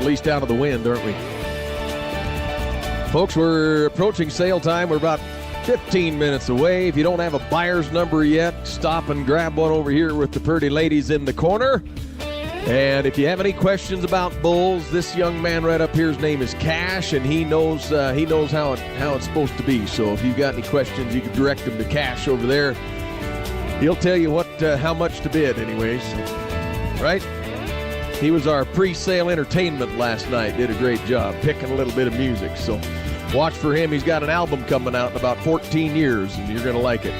at least out of the wind, aren't we? Folks, we're approaching sale time. We're about 15 minutes away. If you don't have a buyer's number yet, stop and grab one over here with the pretty ladies in the corner. And if you have any questions about bulls, this young man right up here's name is Cash, and he knows how it's supposed to be. So if you've got any questions, you can direct them to Cash over there. He'll tell you how much to bid, anyways. Right? He was our pre-sale entertainment last night. Did a great job picking a little bit of music. So watch for him. He's got an album coming out in about 14 years, and you're going to like it.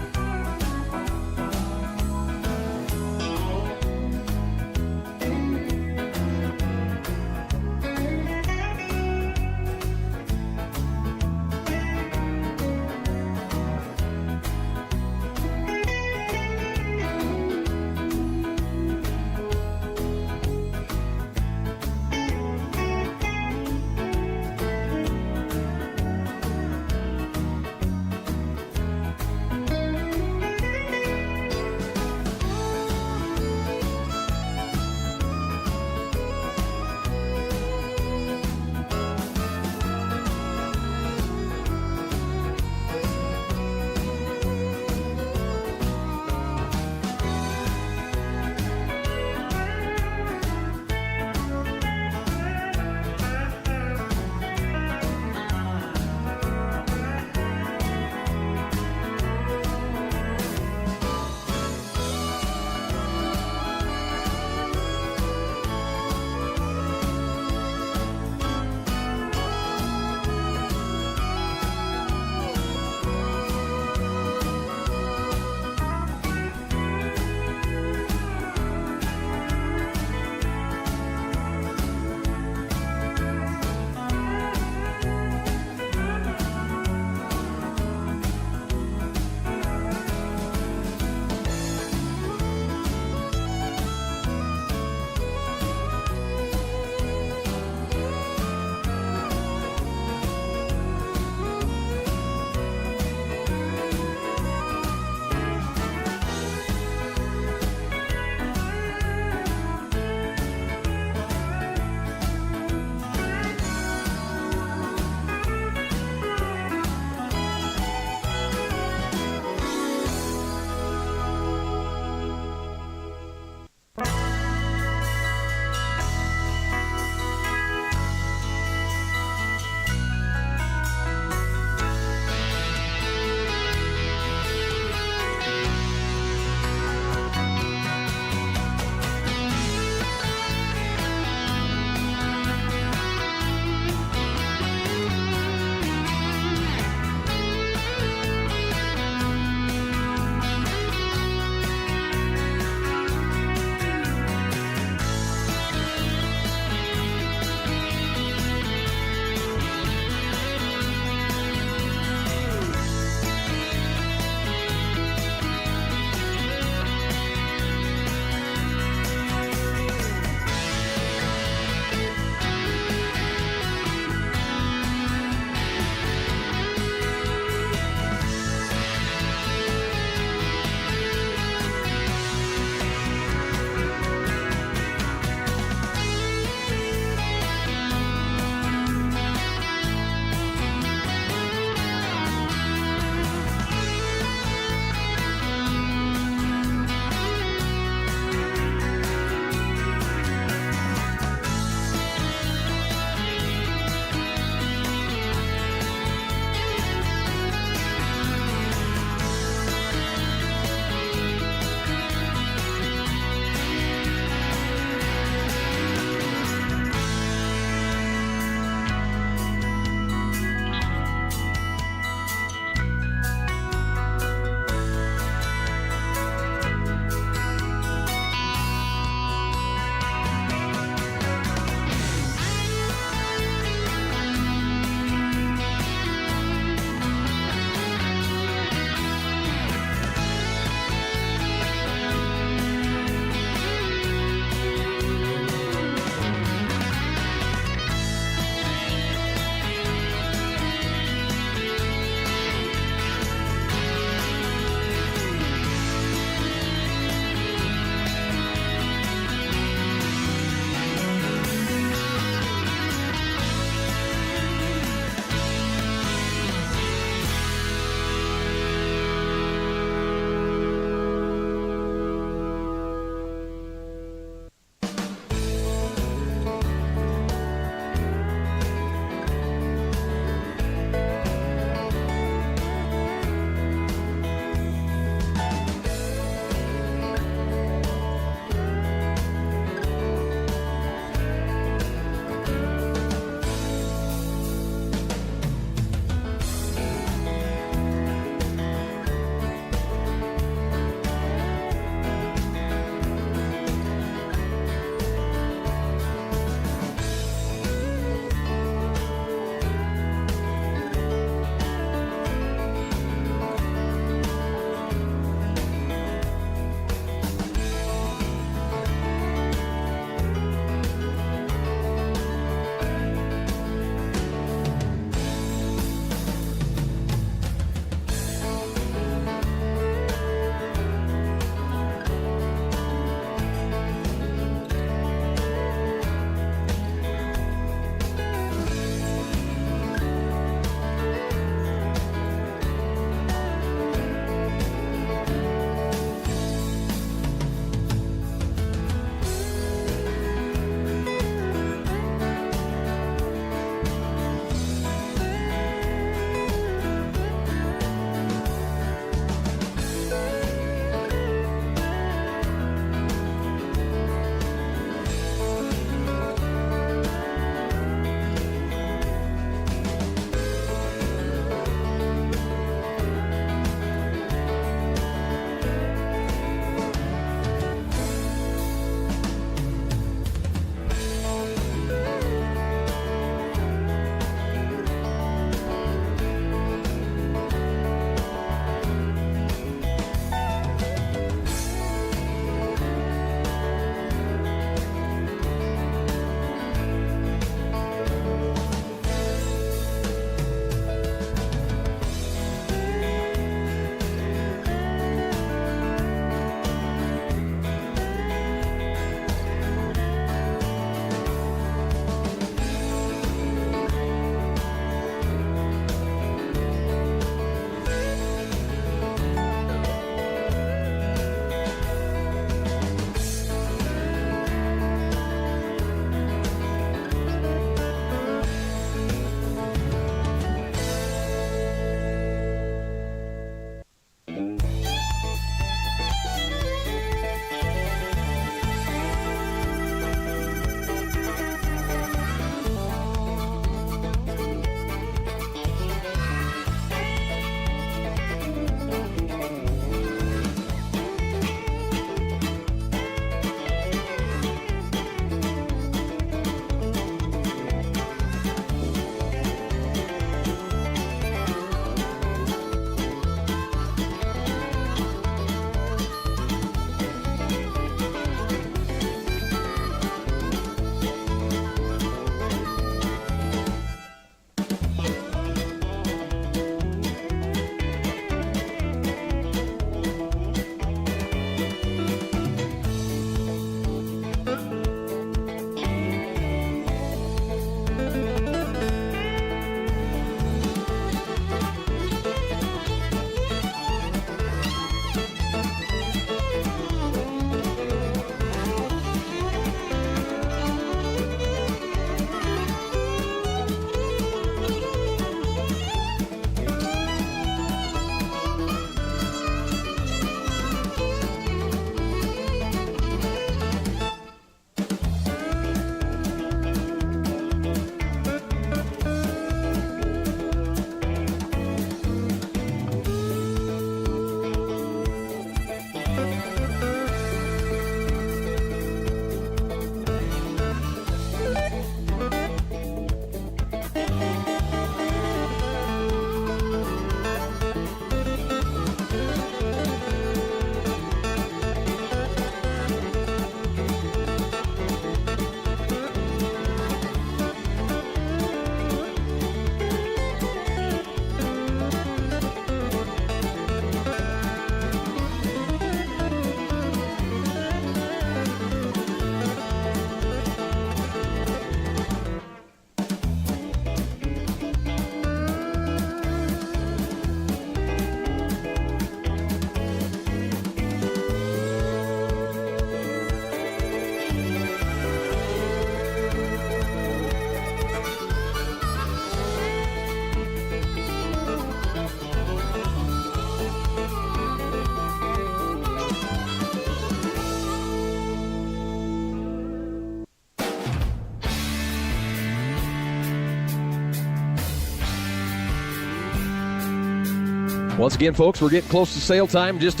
Once again, folks, we're getting close to sale time, just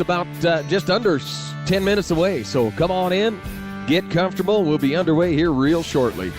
under 10 minutes away. So come on in, get comfortable. We'll be underway here real shortly.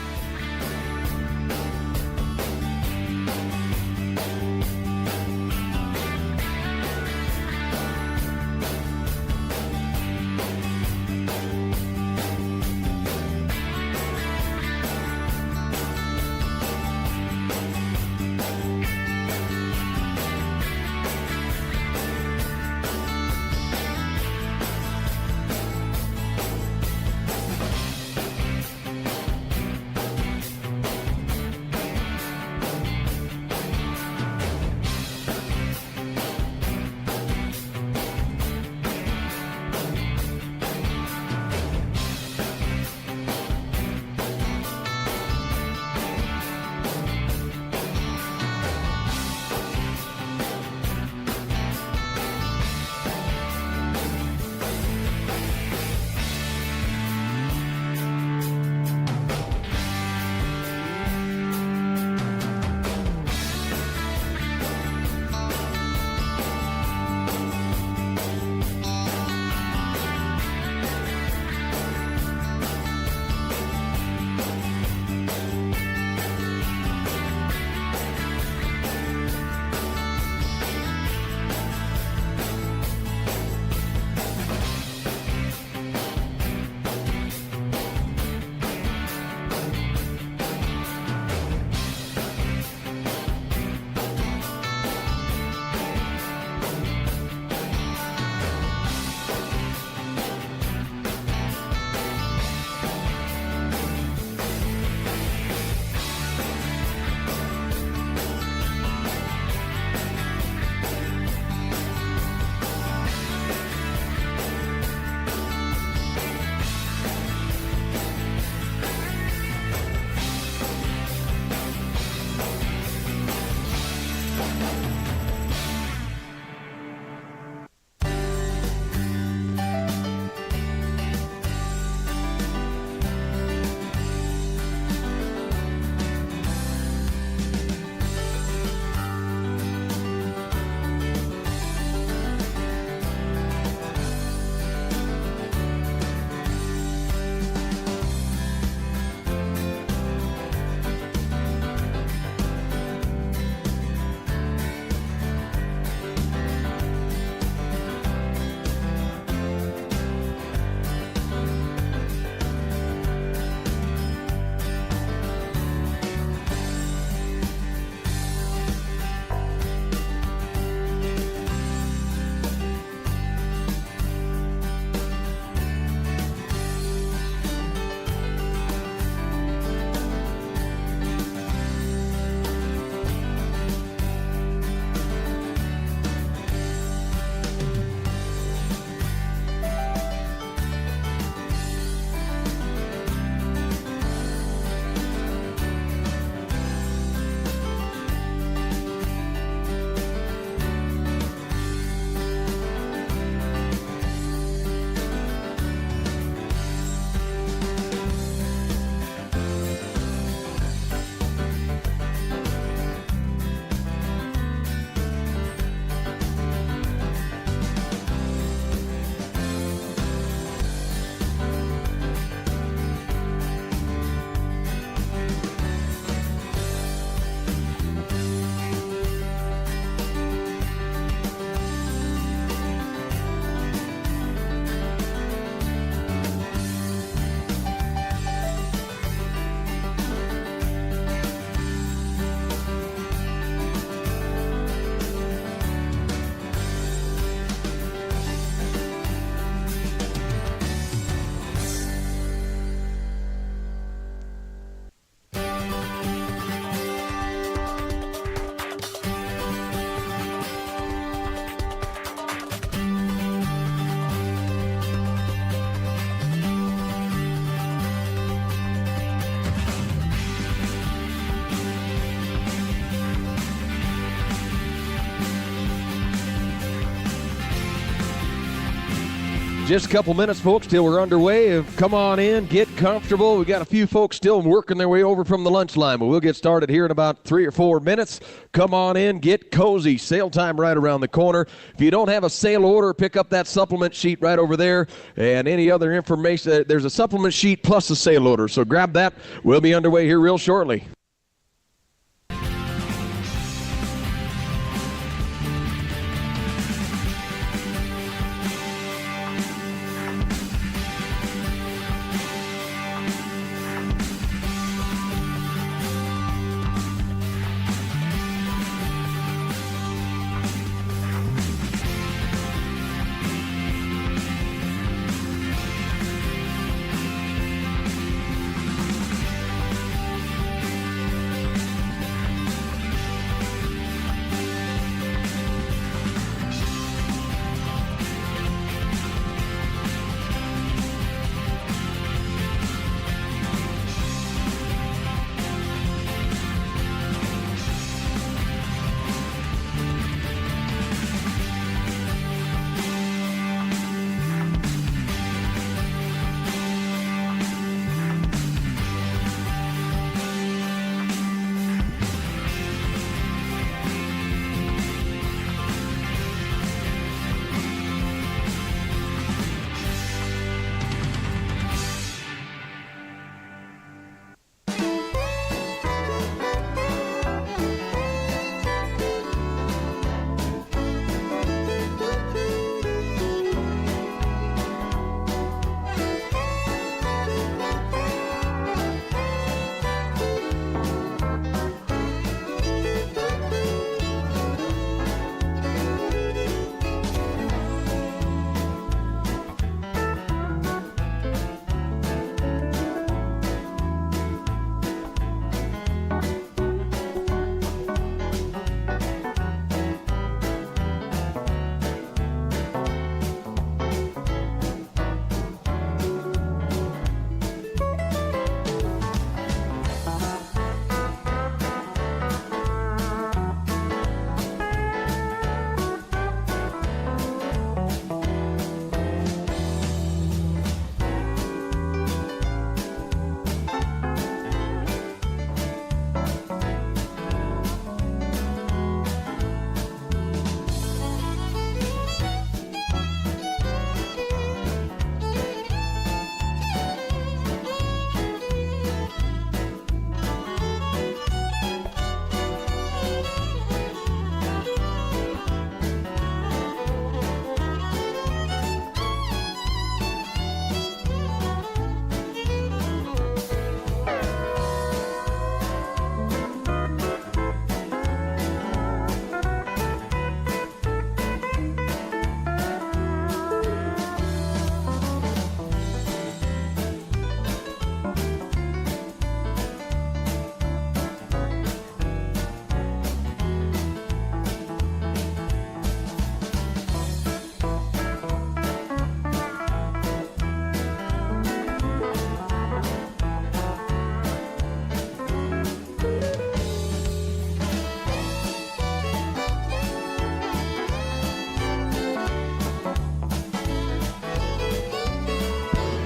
Just a couple minutes, folks, till we're underway. Come on in, get comfortable. We've got a few folks still working their way over from the lunch line, but we'll get started here in about 3 or 4 minutes. Come on in, get cozy. Sale time right around the corner. If you don't have a sale order, pick up that supplement sheet right over there. And any other information, there's a supplement sheet plus a sale order. So grab that. We'll be underway here real shortly.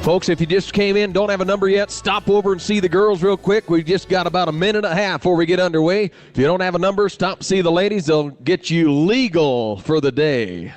Folks, if you just came in, don't have a number yet, stop over and see the girls real quick. We've just got about a minute and a half before we get underway. If you don't have a number, stop and see the ladies. They'll get you legal for the day.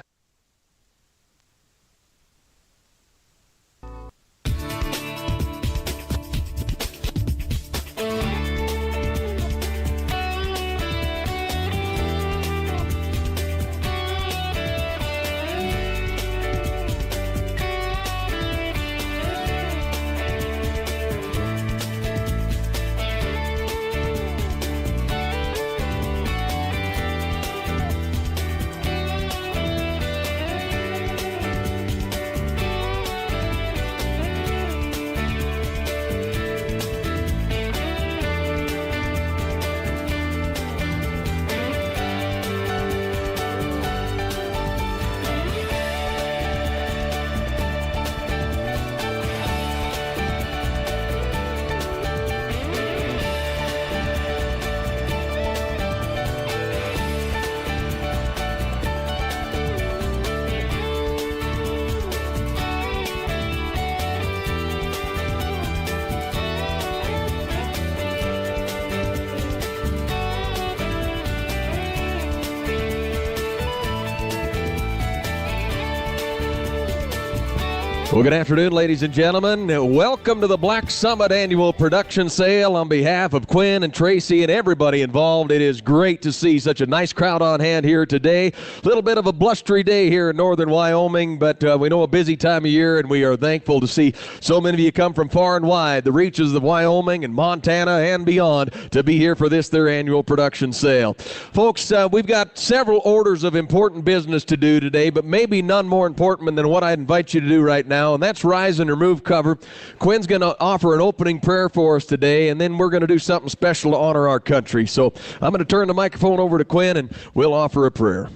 Well, good afternoon, ladies and gentlemen. Welcome to the Black Summitt Annual Production Sale. On behalf of Quinn and Tracy and everybody involved, it is great to see such a nice crowd on hand here today. A little bit of a blustery day here in northern Wyoming, but we know a busy time of year, and we are thankful to see so many of you come from far and wide, the reaches of Wyoming and Montana and beyond, to be here for their annual production sale. Folks, we've got several orders of important business to do today, but maybe none more important than what I invite you to do right now, and that's rise and remove cover. Quinn's going to offer an opening prayer for us today, and then we're going to do something special to honor our country. So I'm going to turn the microphone over to Quinn, and we'll offer a prayer.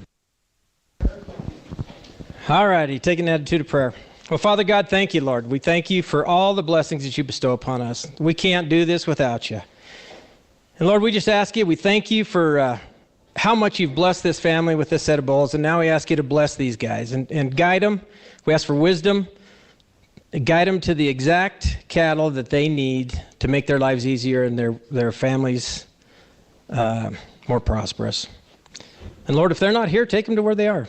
All righty, take an attitude of prayer. Well, Father God, thank you, Lord. We thank you for all the blessings that you bestow upon us. We can't do this without you. And Lord, we just ask you, we thank you for how much you've blessed this family with this set of bulls, and now we ask you to bless these guys and guide them. We ask for wisdom. Guide them to the exact cattle that they need to make their lives easier and their families more prosperous. And Lord, if they're not here, take them to where they are.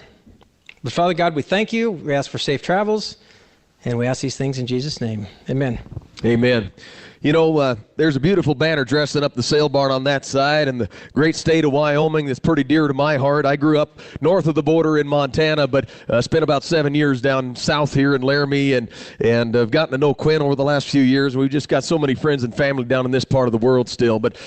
But Father God, we thank you. We ask for safe travels, and we ask these things in Jesus' name. Amen. Amen. You know, there's a beautiful banner dressing up the sale barn on that side, and the great state of Wyoming that's pretty dear to my heart. I grew up north of the border in Montana, but spent about 7 years down south here in Laramie, and I've gotten to know Quinn over the last few years. We've just got so many friends and family down in this part of the world still. But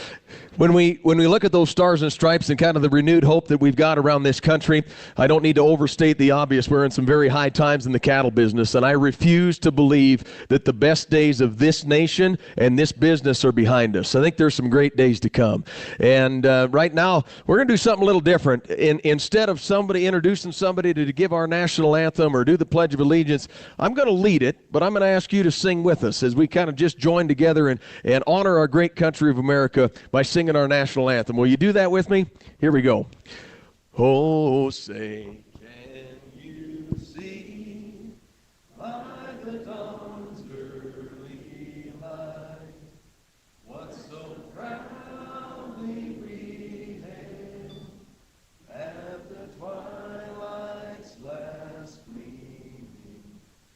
when we look at those stars and stripes and kind of the renewed hope that we've got around this country, I don't need to overstate the obvious. We're in some very high times in the cattle business, and I refuse to believe that the best days of this nation and this business are behind us. I think there's some great days to come. And right now, we're going to do something a little different. Instead of somebody introducing somebody to give our national anthem or do the Pledge of Allegiance, I'm going to lead it, but I'm going to ask you to sing with us as we kind of just join together and honor our great country of America by singing our national anthem. Will you do that with me? Here we go. Oh, say, can you see by the dawn's early light what so proudly we hailed at the twilight's last gleaming,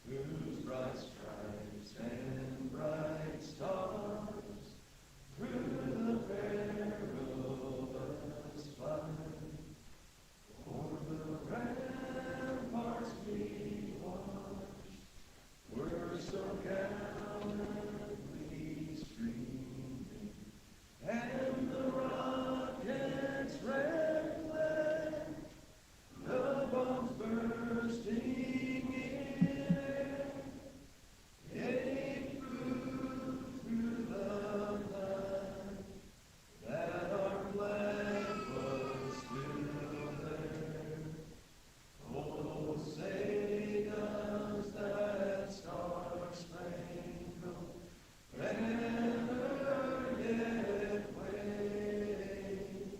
whose bright stripes and bright stars through the perilous fight, o'er the ramparts we watched, were so gallantly streaming, and the rocket's red flame, the bombs bursting in air, gave proof through the night that our flag was still there. Oh, say does that star-spangled banner yet wave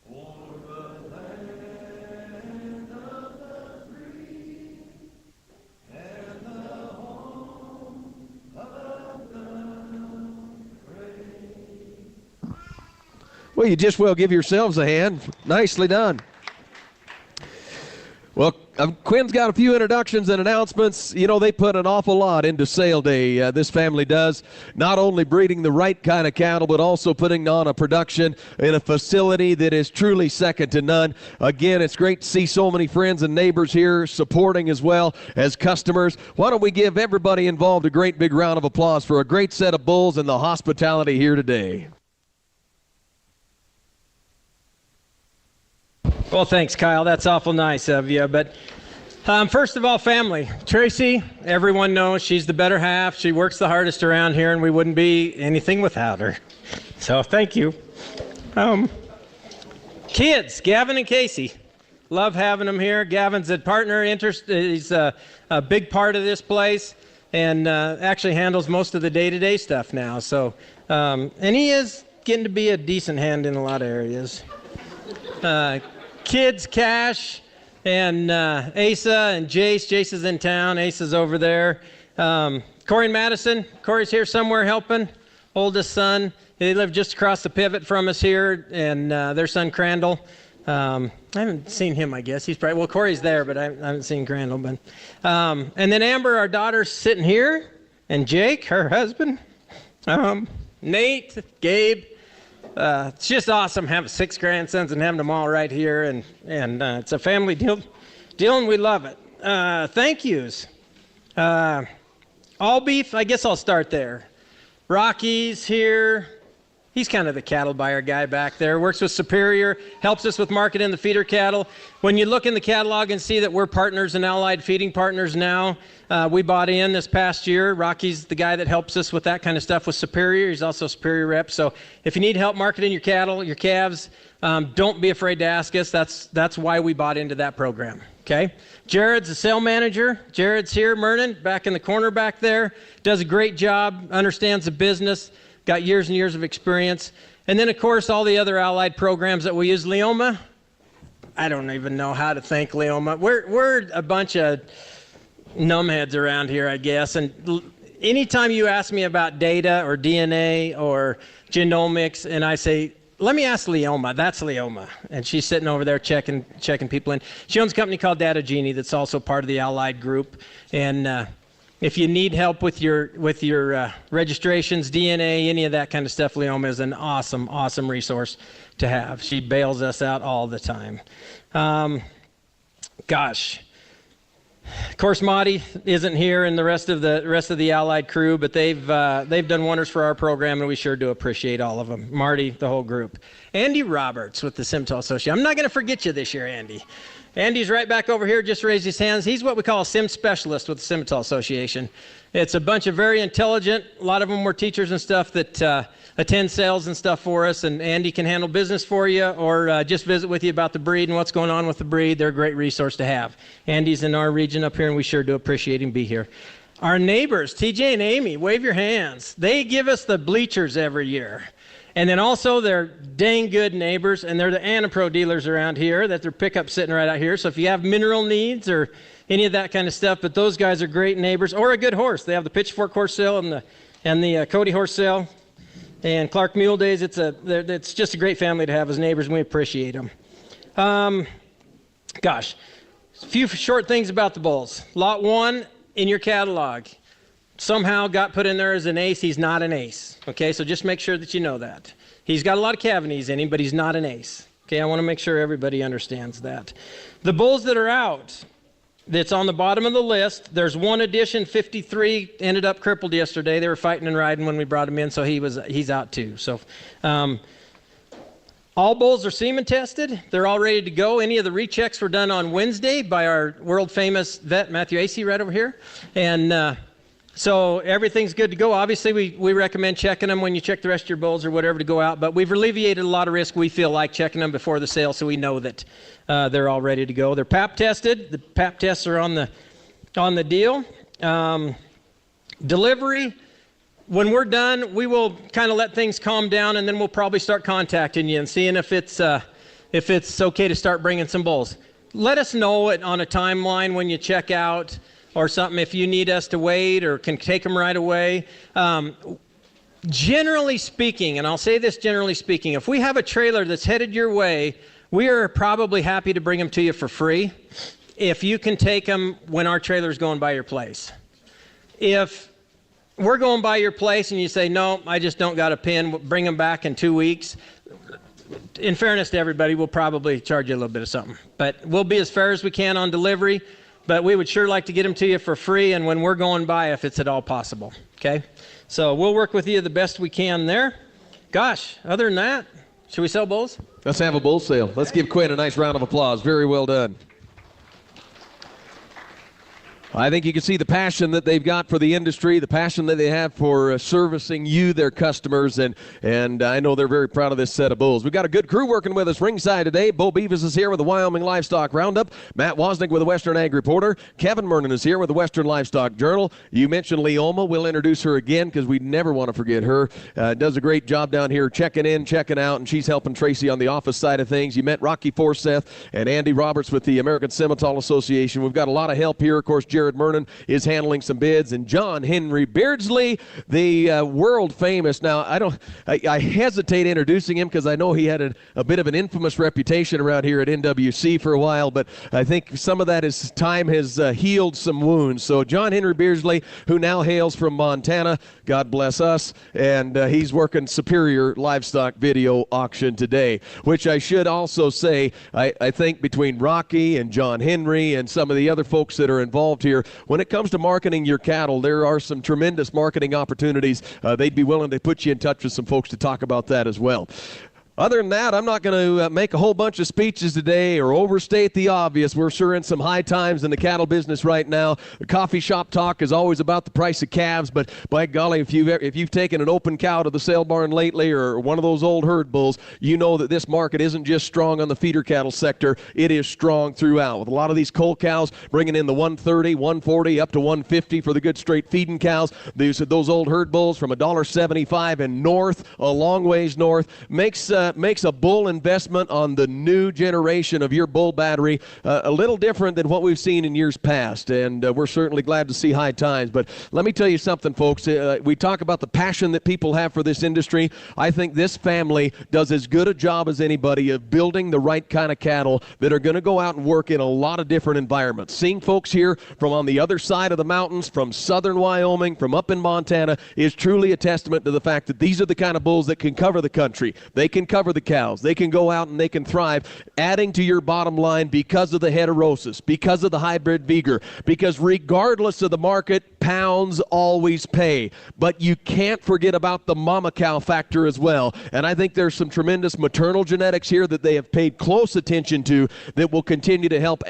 o'er the land of the free and the home of the brave? Well, you just well give yourselves a hand. Nicely done. Well, Quinn's got a few introductions and announcements. You know, they put an awful lot into sale day. This family does, not only breeding the right kind of cattle, but also putting on a production in a facility that is truly second to none. Again, it's great to see so many friends and neighbors here supporting as well as customers. Why don't we give everybody involved a great big round of applause for a great set of bulls and the hospitality here today. Well, thanks, Kyle. That's awful nice of you. But first of all, family. Tracy, everyone knows she's the better half. She works the hardest around here, and we wouldn't be anything without her. So thank you. Kids, Gavin and Casey. Love having them here. Gavin's a partner. He's a big part of this place and actually handles most of the day-to-day stuff now. So, and he is getting to be a decent hand in a lot of areas. Kids, Cash, and Asa and Jace. Jace is in town. Asa's over there. Corey and Madison. Corey's here somewhere helping. Oldest son. They live just across the pivot from us here. And their son, Crandall. I haven't seen him, I guess. He's probably, well, Corey's there, but I haven't seen Crandall. But, and then Amber, our daughter's sitting here, and Jake, her husband, Nate, Gabe. It's just awesome having 6 grandsons and having them all right here, and it's a family deal, and we love it. Thank yous. All beef, I guess I'll start there. Rocky's here. He's kind of the cattle buyer guy back there. Works with Superior, helps us with marketing the feeder cattle. When you look in the catalog and see that we're partners and allied feeding partners now, we bought in this past year. Rocky's the guy that helps us with that kind of stuff with Superior. He's also a Superior rep. So if you need help marketing your cattle, your calves, don't be afraid to ask us. That's why we bought into that program. Okay. Jared's the sale manager. Jared's here. Mernon, back in the corner back there, does a great job, understands the business. Got years and years of experience. And then, of course, all the other allied programs that we use. Leoma, I don't even know how to thank Leoma. We're a bunch of numbheads around here, I guess. And anytime you ask me about data or DNA or genomics, and I say, let me ask Leoma, that's Leoma. And she's sitting over there checking people in. She owns a company called Data Genie that's also part of the allied group. And if you need help with your registrations, DNA, any of that kind of stuff, Leoma is an awesome resource to have. She bails us out all the time. Gosh. Of course, Marty isn't here, and the rest of the allied crew, but they've done wonders for our program, and we sure do appreciate all of them. Marty, the whole group. Andy Roberts with the Simmental Association. I'm not going to forget you this year, Andy. Andy's right back over here, just raised his hands. He's what we call a sim specialist with the Summitt Association. It's a bunch of very intelligent, a lot of them were teachers and stuff that attend sales and stuff for us, and Andy can handle business for you or just visit with you about the breed and what's going on with the breed. They're a great resource to have. Andy's in our region up here, and we sure do appreciate him being here. Our neighbors, TJ and Amy, wave your hands. They give us the bleachers every year. And then also they're dang good neighbors, and they're the Anapro dealers around here that their pickup sitting right out here. So if you have mineral needs or any of that kind of stuff, but those guys are great neighbors. Or a good horse. They have the Pitchfork horse sale and the Cody horse sale and Clark Mule Days. It's just a great family to have as neighbors, and we appreciate them. Gosh, a few short things about the bulls. Lot 1 in your catalog somehow got put in there as an ace. He's not an ace. Okay, so just make sure that you know that. He's got a lot of cavities in him, but he's not an ace. Okay, I want to make sure everybody understands that. The bulls that are out, that's on the bottom of the list, there's one addition, 53, ended up crippled yesterday. They were fighting and riding when we brought him in, so he's out too. So all bulls are semen tested. They're all ready to go. Any of the rechecks were done on Wednesday by our world-famous vet, Matthew Acey, right over here. And so everything's good to go. Obviously, we recommend checking them when you check the rest of your bulls or whatever to go out, but we've alleviated a lot of risk, we feel like, checking them before the sale, so we know that they're all ready to go. They're pap tested. The pap tests are on the deal. Delivery, when we're done, we will kind of let things calm down, and then we'll probably start contacting you and seeing if it's okay to start bringing some bulls. Let us know it on a timeline when you check out, or something if you need us to wait or can take them right away. Generally speaking, and I'll say this generally speaking, if we have a trailer that's headed your way, we are probably happy to bring them to you for free if you can take them when our trailer's going by your place. If we're going by your place and you say, no, I just don't got a pin, bring them back in 2 weeks, in fairness to everybody, we'll probably charge you a little bit of something. But we'll be as fair as we can on delivery. But we would sure like to get them to you for free, and when we're going by, if it's at all possible, okay? So we'll work with you the best we can there. Gosh, other than that, should we sell bulls? Let's have a bull sale. Let's give Quinn a nice round of applause. Very well done. I think you can see the passion that they've got for the industry, the passion that they have for servicing you, their customers, and I know they're very proud of this set of bulls. We've got a good crew working with us ringside today. Bo Beavis is here with the Wyoming Livestock Roundup. Matt Wozniak with the Western Ag Reporter. Kevin Mernon is here with the Western Livestock Journal. You mentioned Leoma. We'll introduce her again because we never want to forget her. Does a great job down here checking in, checking out, and she's helping Tracy on the office side of things. You met Rocky Forsyth and Andy Roberts with the American Simmental Association. We've got a lot of help here. Of course, Jared Jared Mernon is handling some bids, and John Henry Beardsley, the world famous. Now, I hesitate introducing him because I know he had a bit of an infamous reputation around here at NWC for a while, but I think some of that is time has healed some wounds. So John Henry Beardsley, who now hails from Montana, God bless us, and he's working Superior Livestock Video Auction today, which I should also say, I think between Rocky and John Henry and some of the other folks that are involved here, when it comes to marketing your cattle, there are some tremendous marketing opportunities. They'd be willing to put you in touch with some folks to talk about that as well. Other than that, I'm not going to make a whole bunch of speeches today or overstate the obvious. We're sure in some high times in the cattle business right now. The coffee shop talk is always about the price of calves, but by golly, if you've taken an open cow to the sale barn lately or one of those old herd bulls, you know that this market isn't just strong on the feeder cattle sector. It is strong throughout. With a lot of these cull cows bringing in the 130, 140, up to 150 for the good straight feeding cows. Those old herd bulls from $1.75 and north, a long ways north, makes a bull investment on the new generation of your bull battery a little different than what we've seen in years past, and we're certainly glad to see high times. But let me tell you something, folks. We talk about the passion that people have for this industry. I think this family does as good a job as anybody of building the right kind of cattle that are going to go out and work in a lot of different environments. Seeing folks here from on the other side of the mountains, from southern Wyoming, from up in Montana, is truly a testament to the fact that these are the kind of bulls that can cover the country. They can cover the cows. They can go out and they can thrive, adding to your bottom line because of the heterosis, because of the hybrid vigor, because regardless of the market, pounds always pay. But you can't forget about the mama cow factor as well. And I think there's some tremendous maternal genetics here that they have paid close attention to that will continue to help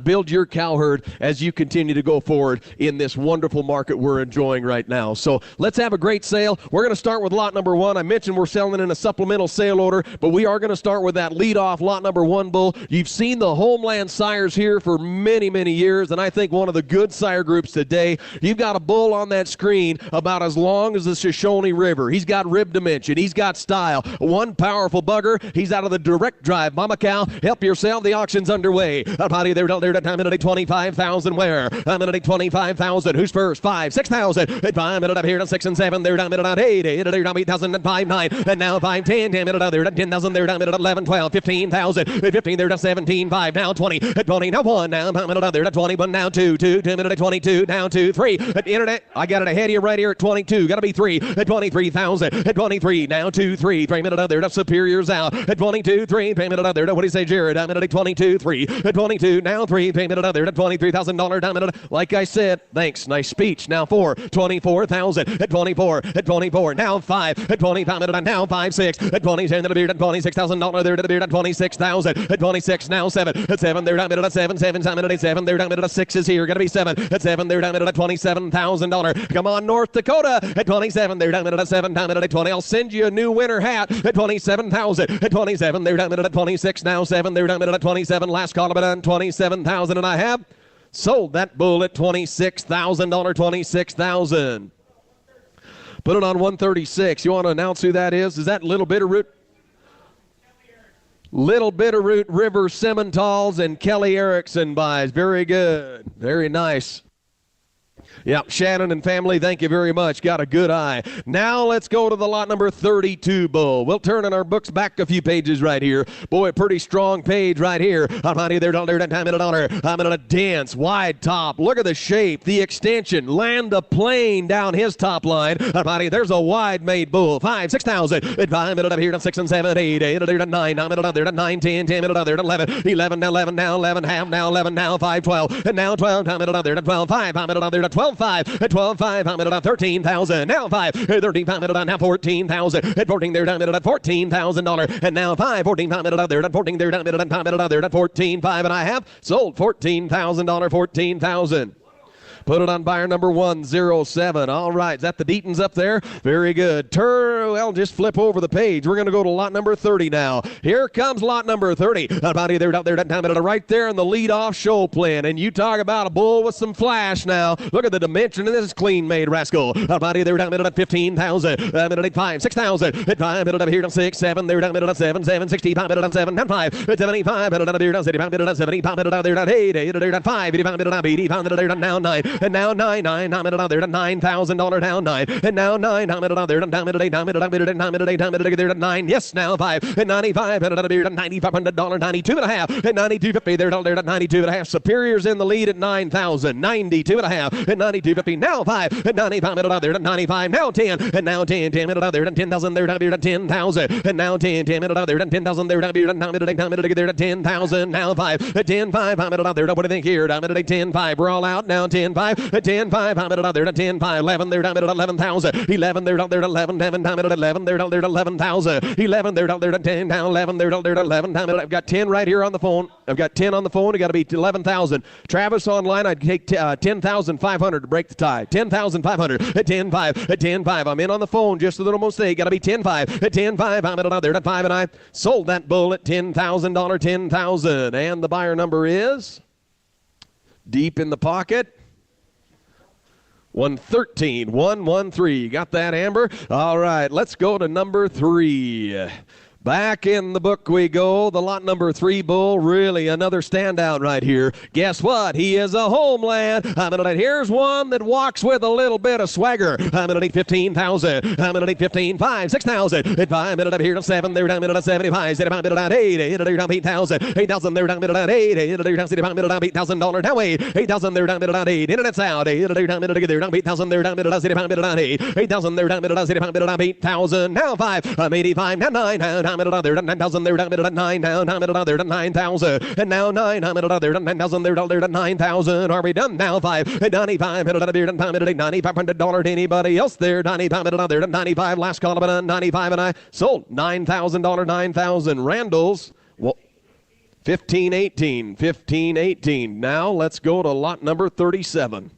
build your cow herd as you continue to go forward in this wonderful market we're enjoying right now. So let's have a great sale. We're going to start with lot number 1. I mentioned we're selling in a supplemental sale order, but we are going to start with that lead-off lot number 1 bull. You've seen the Homeland sires here for many, many years, and I think one of the good sire groups today. You've got a bull on that screen about as long as the Shoshone River. He's got rib dimension. He's got style. One powerful bugger. He's out of the direct drive. Mama cow, help yourself. The auction's underway. They're time at 25,000. Where? I'm at 25,000. Who's first? 5, 6,000. At 5 minutes up here to 6 and 7. They're down at 8. They're down 8,000 and 5, 9. And now 5, 10. 10 minutes up there at 10,000. They're down at 11, 12, 15,000. At 15, they're at 17, 5. Now 20. At 20, now 1. Now 5 minutes up there at 21. Now 2, 2. 2 minutes at 22. Now 2, 3. At the internet, I got it ahead of you right here at 22. Got to be 3. At 23,000. At 23. Now 2, 3. 3 minutes up there to Superior's out. At 22, 3. 3 minutes up there. What do you say, Jared? I'm at 22, 3. At 22. Now 3. 3 minutes up there at $23,000 down minute. Like I said, thanks. Nice speech. Now 4. 24,000. At 24. At 24. Now 5. At 25 minutes. Now 5, 6. At 27. At $26,000 there. At 26,000. At 26. Now 7. At 7. They're down minute at 7. 7. Time minute at 7. They're down minute at 6 is here. Got to be 7. At 7. They're down minute at $27,000. Come on, North Dakota. At 27. They're down minute at 7. Time minute at 20. I'll send you a new winter hat at 27,000. At 27. They're down minute at 26. Now 7. They're down minute at 27. Last call about on 27,000. And I have sold that bull at $26,000. $26,000. Put it on 136. You want to announce who that is? Is that Little Bitterroot? Little Bitterroot River Simmentals and Kelly Erickson buys. Very good. Very nice. Yeah, Shannon and family, thank you very much. Got a good eye. Now let's go to the lot number 32 bull. We'll turn in our books back a few pages right here. Boy, a pretty strong page right here. I'm out here. I'm in a dense, wide top. Look at the shape, the extension. Land the plane down his top line. I'm out here. There's a wide-made bull. 5, 6,000. At 5 minutes up here to 6 and 7, 8, 8, 9, 9 minutes up there to 9, 10, 10 minutes up there to 11, 11, now 11, now 11, half, now 11, now 5, 12, and now 12, 9 minutes up there to 12, 5, 5 minutes up there to 12, 5, at 12, 5, 5 minutes up 13,000, now 5, 13, 5 minutes up, now 14,000, at 14, they're down minute at $14,000, and now 5, 14, 5 minutes up there, at 14, they're down minute at 5 minutes up there, at 14, 5, and I have sold $14,000, 14,000. Put it on buyer number 107. All right, is that the Deatons up there? Very good. Well, just flip over the page. We're going to go to lot number 30 now. Here comes lot number 30. About either out there, right there in the lead-off show plan. And you talk about a bull with some flash now. Look at the dimension of this clean-made rascal. About either down middle at 15,000. Middle at 5, 6,000. At 5, middle up here to 6, 7. They're down middle at 7, 7, 65, middle at 7, down 5. 75, middle down here down 75, middle at 75, middle down there down 8, 8, down 5, 85, middle down 85, middle down now 9. And now 9, 9, middle down there down $9,000 down 9. And now 9, middle down there down middle 8, down middle down middle down middle 8, down middle there down 9. Yes, now 5. And 95, middle down there down $9,500, 92 and a half. And 92.50 there down there down 92 and a half. Superior's in the lead at 9,000, 92 and a half. And 92.50 now 5. And 95 middle down there down 95 now 10. And now 10, 10 middle down there down 10,000 there down here down 10,000. And now 10, 10 middle down there down 10,000 there down here down middle there down 10,000 now 5. 10, 5 middle down there down what do you think here down middle 10, 5. We're all out now 10, 5. 10, 5 middle down there down 10, 5. 11 there down middle 11,000. 11 there down there 11, 11 down middle 11 there down there 11,000. 11 there down there 10 down 11 there down there 11 down middle. I've got 10 right here on the phone. I've got 10 on the phone. It got to be 11,000. Travis online, I'd take 10,500 to break the tie. 10,500 at 10, 5 at 10, 5. I'm in on the phone. Just a little mistake. Got to be 10, 5 at 10, 5. I'm down there at 5 and I sold that bull at $10,000, 10,000. And the buyer number is deep in the pocket. 113, 113. Got that, Amber? All right, let's go to number 3. Back in the book we go. The lot number 3 bull, really another standout right here. Guess what? He is a homeland. Here's one that walks with a little bit of swagger. I'm going to need 15,000. I'm going to need 15, 5, 6,000. At 5 minute up here to 7. They're down middle at 75. Set about middle down 8. They're down 8,000. 8,000. They're down middle down 8. They're down city about middle down $8,000 down 8. 8,000. They're down middle down 8. In and it's out. They're down middle together. Down 8,000. They're down middle down city about middle down 8. 8,000. They're down middle down city about middle down 8,000. Now 5. I'm 85. Now 9. Now middle down there down 9,000. They're down middle at 9. Now middle down there down 9,000. And now 9. Now middle down there down 9,000. They're down there down 9,000. Are we done now? 5. And 95. Middle down there down $9,500 to anybody else there. 95. Middle down there down 95. Last call about 95. And I sold $9,000. 9,000. Randall's. Well, 1518. 1518. Now let's go to lot number 37.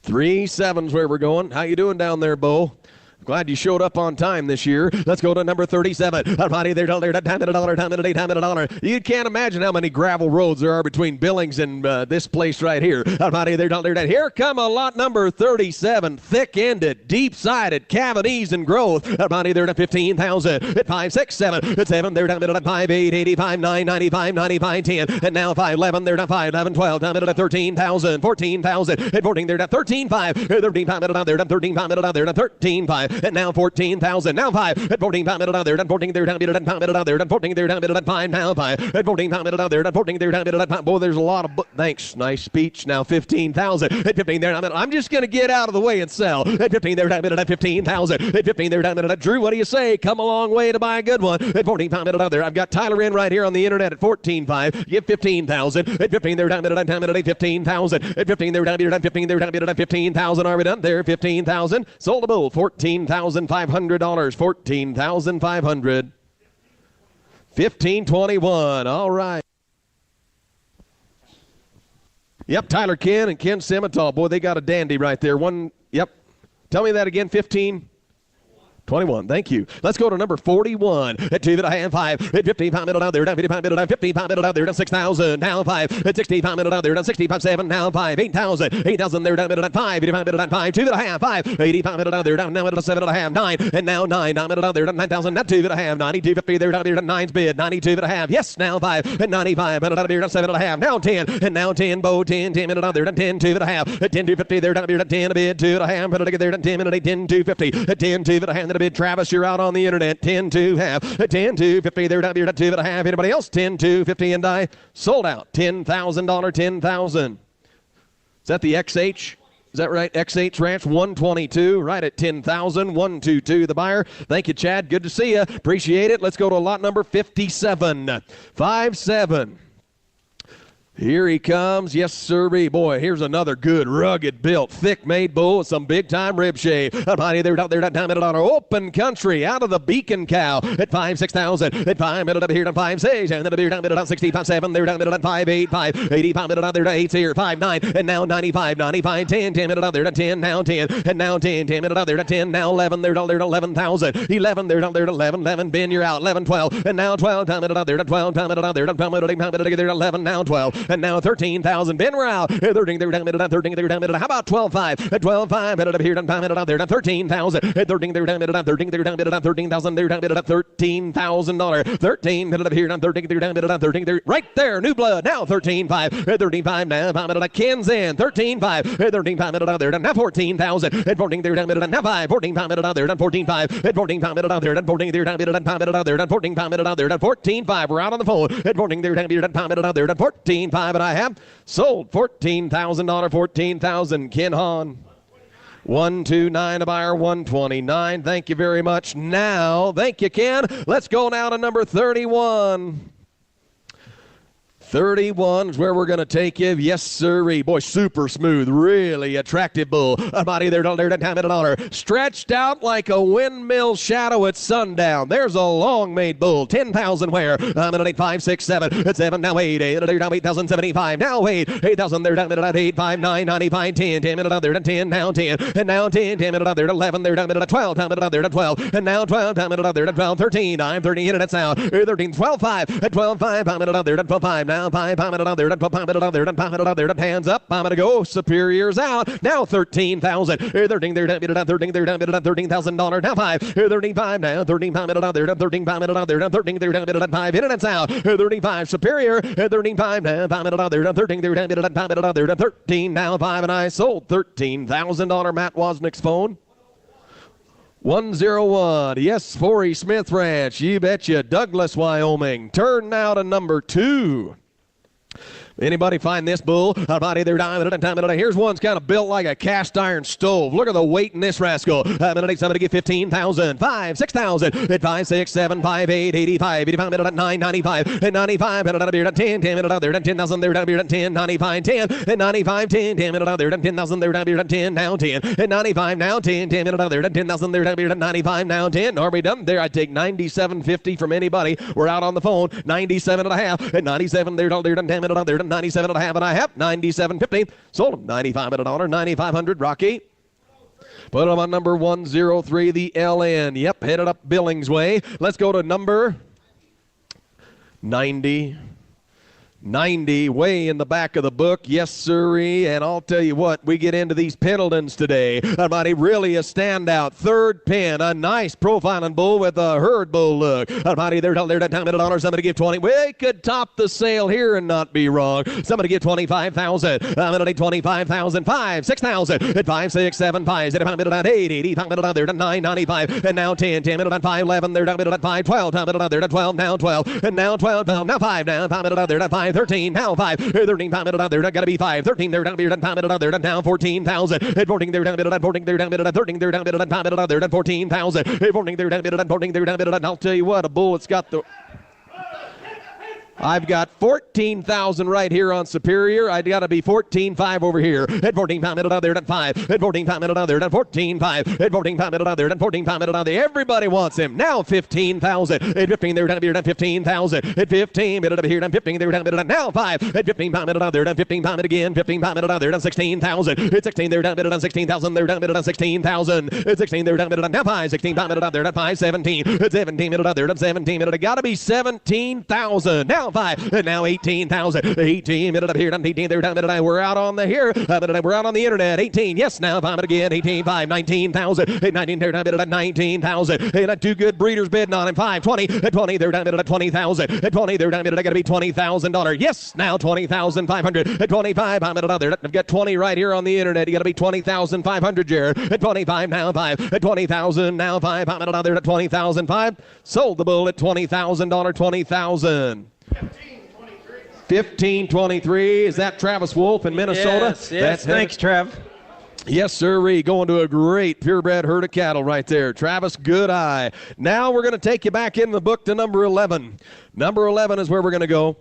37's where we're going. How you doing down there, Bo? Glad you showed up on time this year. Let's go to number 37. Alrighty, there, time at a dollar. You can't imagine how many gravel roads there are between Billings and this place right here. Alrighty, there. Here come a lot number 37. Thick-ended, deep-sided cavities and growth. Alrighty, there to 15,000. At 5, 6, 7. At 7, they're down middle at 5, 8, 85, 9, 95, 95, 10. And now 5, 11, they're down 5, 11, 12. Down middle at 13,000. 14,000. At 14, they're down 13, 5. 13, 5, middle down there. Down 13, 5, middle down there. Down 13, 5. And now 14,000. Now 5. At 14 pound middle down there. Down 14 there down middle down pound middle down there. Down 14 there down middle at 5 now 5. At 14 pound middle down there. Down 14 there down middle at 5. Boy, there's a lot of thanks. Nice speech. Now 15,000. At 15 there down middle. I'm just going to get out of the way and sell. At 15 there down middle at 15,000. At 15 there down middle at Drew. What do you say? Come a long way to buy a good one. At 14 pound middle down there. I've got Tyler in right here on the internet at 14.5. Give 15,000. At 15 there down middle down middle at 15,000. At 15 there down middle down 15 there down middle at 15,000. Are we done there? 15,000. Sold a bull. $14,500. $14,500. 1521. All right. Yep, Tyler Ken and Ken Summitt. Boy, they got a dandy right there. One. Yep. Tell me that again. 1521. Thank you. Let's go to number 41. At 2 5. At 15 pound middle down there. Down 50 pound middle down 15 pound middle down there. Down 6,000. Now 5. At 60 pound middle down there. Down 65 7. Now 5. 8,000. 8,000 there down middle down 5. 80 pound middle down 5. 2 5. 5. 80 pound middle down there. Down now middle 7 1/2. 9. And now 9. Down middle down there. Down 9,000. Now 2 1/2. 92.50 there down there. Down 9's bid. 92 1/2. Yes. Now 5. And 95 middle down there. Down 7 1/2. Now 10. And now 10. Bo 10. 10 middle down there. Down 10 2 1/2. At 10 250 there down there. Down 10 a bid. 2 1/2. Put it together. Down 10 minute 10 250. At 10 2 1/2. Then a bid. Travis, you're out on the internet. 10 2.5. At 10 250 there down there. Down 2 1/2. Anybody else? 10 250 and I sold out. $10,000. 10,000. Is that the XH? Is that right? XH Ranch 122, right at 10,000. 122 the buyer. Thank you, Chad. Good to see you. Appreciate it. Let's go to lot number 57. 57. Here he comes. Yes, sirree. Boy, here's another good, rugged built, thick-made bull with some big-time rib shave. Buddy, they're out there that time on our open country out of the Beacon Cow at 5,600. At 5 minutes up here on 5.6. And then up here down minute on 65.7. They're down minute on 5.85. 85 minute out there to 8 here. 5.9. And now 95. 95. 10. 10 minute out there to 10. Now 10. And now 10. 10 minute out there to 10. Now 11. They're down there to 11,000. 11. They're down there to 11. 11. Ben, you're out. 11. 12. And now 12. Time minute out there to 12. Time minute out there to 12. Time minute to 11. Now 12. And now 13,000. Ben, we're out. 13, they're down minute on 13, they're down minute. How about 12.5? At 12.5, minute up here, down minute out there, 13,000. At 13, they're down minute on 13, they're down minute on 13,000, they're down minute on $13,000. 13, minute up here, down 13, they're down minute on 13, they're right there, new blood. Now 13.5. At 13.5, now 5 minute on Kensan. 13.5. At 13.5, minute out there, now 14,000. At 14, they're down minute on now 5. 14.5, minute out there, down 14.5. At 14.5, minute out there, down 14, they're down minute on 5 minute out there, down 14.5, minute out there, down 14.5. We're out on the phone. At 14, they're down minute on 5 minute out there, down 14.5, and I have sold $14,000. 14,000. Ken Hahn. 129 a buyer, 129. Thank you very much. Now, thank you, Ken. Let's go now to number 31. 31 is where we're going to take you. Yes, sirree. Boy, super smooth, really attractive bull. A body there, time at a dollar. Stretched out like a windmill shadow at sundown. There's a long-made bull. 10,000 where? I'm at 8, 5, 6, 7. At 7, now 8. 8, now 8,075. Now 8. 8,000 there, down at 8, 5, 9, 95, 10. 10 minute out there, 10, now 10. And now 10, 10 minute out there, 11. They're down at 12. Time out there, 12. And now 12, time out there, 12, 13. I'm 13, and it's out. 13, 12, 5. At 12, 5. Time out there, 12, 5. Now 5, palm it out there, palm it out there, palm it out there, hands up, palm it go, Superior's out. Now 13,000. 13, they're down, 13, they're down, $13,000. Now 5, 35, now 13, palm it out there, 13, palm it out there, 13, they're down, 5, and it's out. 35, Superior, 35, now palm it out there, 13, they're down, palm it out there, 13, now 5, and I sold $13,000 Matt Wozniak's phone. 101, yes, Forey Smith Ranch, you betcha, Douglas, Wyoming. Turn now to number 2. Anybody find this bull? Body there, here's one's kind of built like a cast iron stove. Look at the weight in this rascal. Somebody get 15,000, 5, 6,000, at 5, 6, 7, 5, 8, 85, 85, minute at 9, 95, and 95, minute out of here, 10, 10, minute out there, 10,000, there, down here, 10, 95, 10, and 95, 10, 10, minute out there, 10,000, there, down here, 10, now 10, and 95, now 10, 10, minute out there, 10,000, there, down here, 95, now 10. Are we done? There, I take 97.50 from anybody. We're out on the phone, 97.5, and 97, there, down there, 10 minute out there, 97.5, and I have 97.50. Sold them 95 at $1, 9,500. Rocky. Put them on number 103, the LN. Yep, headed up Billings way. Let's go to number 90. 90 way in the back of the book. Yes, sirree. And I'll tell you what, we get into these Pendletons today. Buddy, really a standout. Third pin, a nice profiling bull with a herd bull look. Buddy, they're down there at $1. Somebody give 20. We could top the sale here and not be wrong. Somebody give 25,000. I'm going to need 25,000. 5, 6,000. At 5, 6, 7, 5. 85 minute at 8, 85 minute out there to 995. And now 10, 10 minute at 5, 11. They're down at 5, 12. Time minute out there to 12. Now 12. And now 12. 12. Now 5. Now 5 minute out there to 5. 13, now 5, 13, 5 minute out there, gotta be 5, 13, they're down here, 5 minute out there, down 14,000, at 14, they're down, 14, they're down, 13, they're down, 5 minute out there, 14,000, at 14, they're down, 14, they're down, I'll tell you what, a bull that's got the... I've got 14,000 right here on Superior. I got to be 14.5 over here. At 14.5 minute out there, at 5. At 14.5 minute out there, at 14.5. At 14.5 minute out there, at 14.5 minute out there. Everybody wants him. Now 15,000. At 15, they're down here, at 15,000. At 15 minute over here, at 15, they're down here, now 5. At 15.5 minute out there, at 15.5 minute again. 15.5 minute out there, at 16,000. At 16, they're down at 16,000. They're down at 16,000. At 16, they're down at now 5. 16.5 minute out there, at 5. 17. At 17 minute out there, at 17 minute. It got to be 17,000. Now 5, and now 18,000. 18 minute up here, 18, they're down minute. We're out on the here. We're out on the internet. 18, yes, now 5 again. 18, 5, 19,000. 19, they're down minute at 19,000. And two good breeders bidding on him. 5, 20. At 20, they're down minute at 20,000. At 20, they're down minute. I got to be $20,000. Yes, now 20,500. At 25, I'm out there. I've got 20 right here on the internet. You got to be 20,500, Jared. At 25, now 5. At 20,000, now 5. I'm out there at 20,005. Sold the bull at $20,000. 20,000. 1523. Is that Travis Wolf in Minnesota? Yes. Thanks, Trav. Yes, sirree. Going to a great purebred herd of cattle right there. Travis, good eye. Now we're going to take you back in the book to number 11. Number 11 is where we're going to go.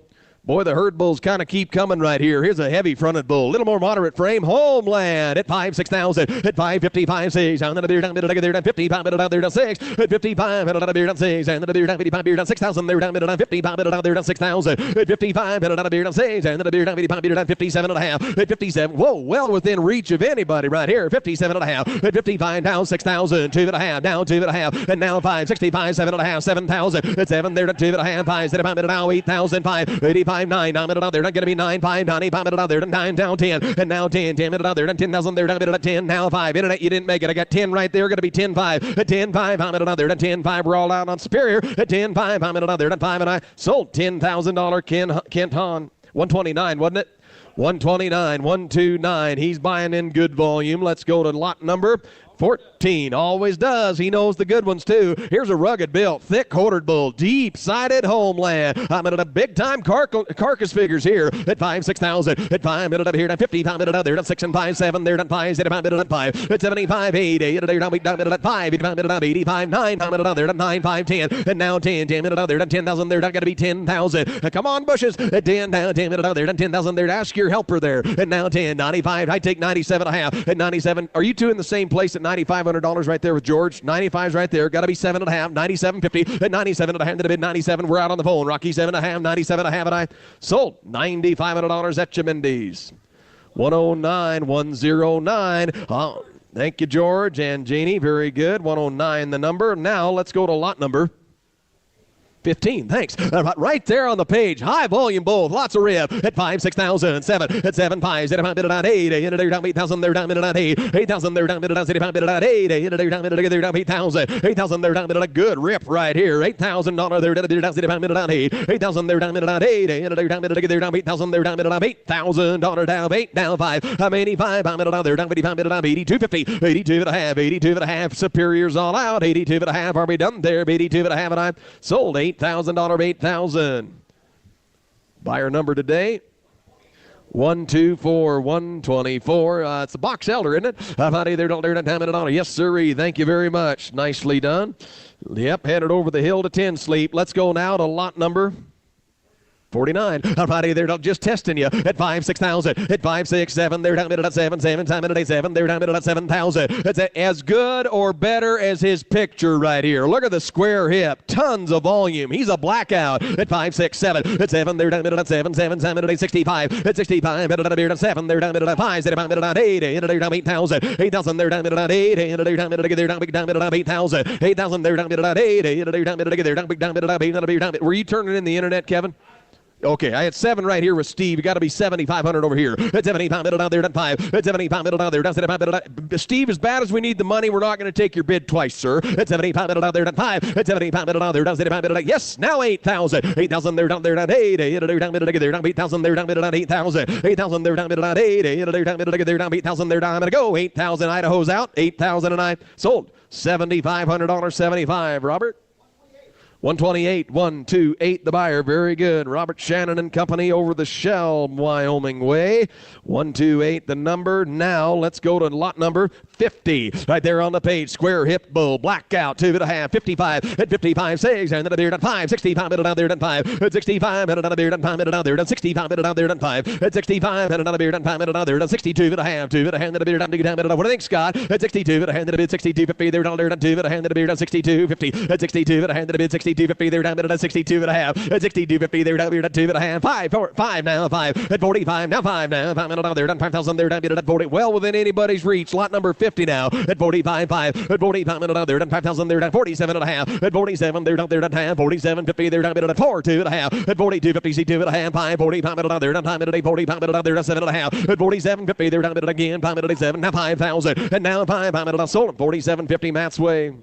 Boy, the herd bulls kind of keep coming right here. Here's a heavy fronted bull. Little more moderate frame. Homeland at 5,600. At 555, 6. Down the beer down there down 50. Pound it out there down 6. At 55, and out of beer down 6. And the beer down 55 beer down 6,000. There down down 50. Pound it out there down 6,000. At 55, and out of beer down 6. And the beer down 55 beer down 57 and a half. At 57. Whoa, well within reach of anybody right here. 57 and a half. At 55 down 6,000. 2 and a half. Down 2 and a half. And now 565, 7 and a half. 7,000. At 7 there to 2 and a half. 5. Set about it now 8,000. 5. 85 9. Down it out there. Not going to be 9 5. 95 it out there. 9 down 10. And now 10. 10 it out there. 10,000 there. Down it 10. Now 5. Internet you didn't make it. I got 10 right there. Going to be 10 5. At 10 5. I'm it out there. 10 5. We're all out on Superior. At 10 5. I'm it out there. 5 and I sold $10,000 Kent Hahn. 129 wasn't it? 129, 129. He's buying in good volume. Let's go to lot number 14. Always does. He knows the good ones, too. Here's a rugged built, thick quartered bull, deep-sided Homeland. I'm at a big-time carcass figures here at 5, 6,000. At 5, minute up here, at 50, 5 minute up there, at 6 and 5, 7, there, at 5, 7, minute at 5, at 75, 80, at 8, down, at 5, 85, minute up, 85, 9, minute up there, at 9, 5, 10, and now 10, 10 minute up there, at 10,000 there, not going to be 10,000. Come on, bushes, at 10, down, 10 minute up there, at 10,000 there, ask your helper there, and now 10, 95, I take 97 and a half, at 97, are you two in the same place at $9,500 right there with George? 95's right there. Got to be 7 and a half. 97.50 at 97 and a half to the bid. 97. We're out on the phone. Rocky 7 and a half. 97 and a half. And I sold $9,500 at Chimendes. 109. 109. Thank you, George and Jeannie. Very good. 109 the number. Now let's go to lot number 15. Thanks. Right there on the page. High volume both. Lots of rib. At 5, 6,000. 7. At 7, 5. 7, 5, bid at 8. Down 8,000. They're down bid at 8. 8,000. They're down bid at 75. Bid at 8. Down bid at 8,000. 8,000. They're down bid at a good rip right here. $8,000. They're down 75. Bid at 8. 8,000. They're down bid at 8. Down bid at 8,000. They're down bid at $8,000 down 8 down 5. I'm 85. I'm at they're down 85. Bid at 82.50. 82 and a half. 82 and a half. Superior's all out. 82 and a half. Are we done there? 82 and a half. And I sold $8,000. 8,000. Buyer number today, 124, 124. It's the box elder, isn't it? I'm out of there. Don't dare not damn it on. Yes, sirree. Thank you very much. Nicely done. Yep, headed over the hill to 10 sleep. Let's go now to lot number 49. I'm right there, just testing you. At 5, 6,000. At 5, 6, 7. They're down at 7, 7. Time at 7. They're down at 7,000. That's as good or better as his picture right here. Look at the square hip. Tons of volume. He's a blackout. At 5, 6, 7. At 7. They're down at 7, 7. Time at 65. At 65. At 7. They're down at 5. They're down at 8. They're down 8,000. 8,000. They're down at 8. They're down at 8,000. 8,000. They're down at 8. They're down at 8. Were you turning in the internet, Kevin? Okay, I had 7 right here with Steve. You got to be 7,500 over here. At 75 middle down there, at 5. At 75 middle down there, down 75 middle down. Steve, as bad as we need the money, we're not going to take your bid twice, sir. At 75 middle down there, at 5. At 75 middle down there, down 75 middle down. Yes, now 8,000. 8,000 there, down there, down 8. They're down middle there, down 8,000 there, down middle down 8,000. 8,000 there, down middle down 8. They're down middle there, down 8,000 there, down. I'm going to go. 8,000. Idaho's out. 8,000 and I sold $7,500. 75. Robert. 128, 128, the buyer. Very good. Robert Shannon and Company over the Shell, Wyoming way. 128, the number. Now let's go to lot number 50. Right there on the page. Square hip bull. Blackout. 2 and a half. 55. At 55, 6. And then a beard at 5. 65. Middle down there at 5. At 65. And another beard at 5. Middle down there at 65. Middle down there at 5. At 65. And another beard at 5. Middle down there at 62 and a half. 2 and a hand and a beard down to down. What do you think, Scott? At 62 and a hand and a bid 62.50. They're down there at 2 and a hand and a beard at 62.50. At 62 and a hand and a bid 62.50. They're down at 62 and a half. At 62.50. They're down at 2 and a half. 5, 4, 5 now. 5. At 45 now. 5 now. 5 minutes down there. Down 5,000. They're down at 40. Well within anybody's reach. Lot number 50 now. At 45, 5. At 45 minutes down there. Down 5,000. They're down 47 and a half. At 47. They're down there at half. 47.50. They're down at 4, 2 and a half. At 42.50. See 2 and a half. 5. 45 minutes down there. Down 5 minutes. 45 minutes down there. Down 7 and a half. At 47.50. They're down at again. 5 minutes. 7. Now 5,000. And now 5 minutes. I sold them. 47.50. Matt's way.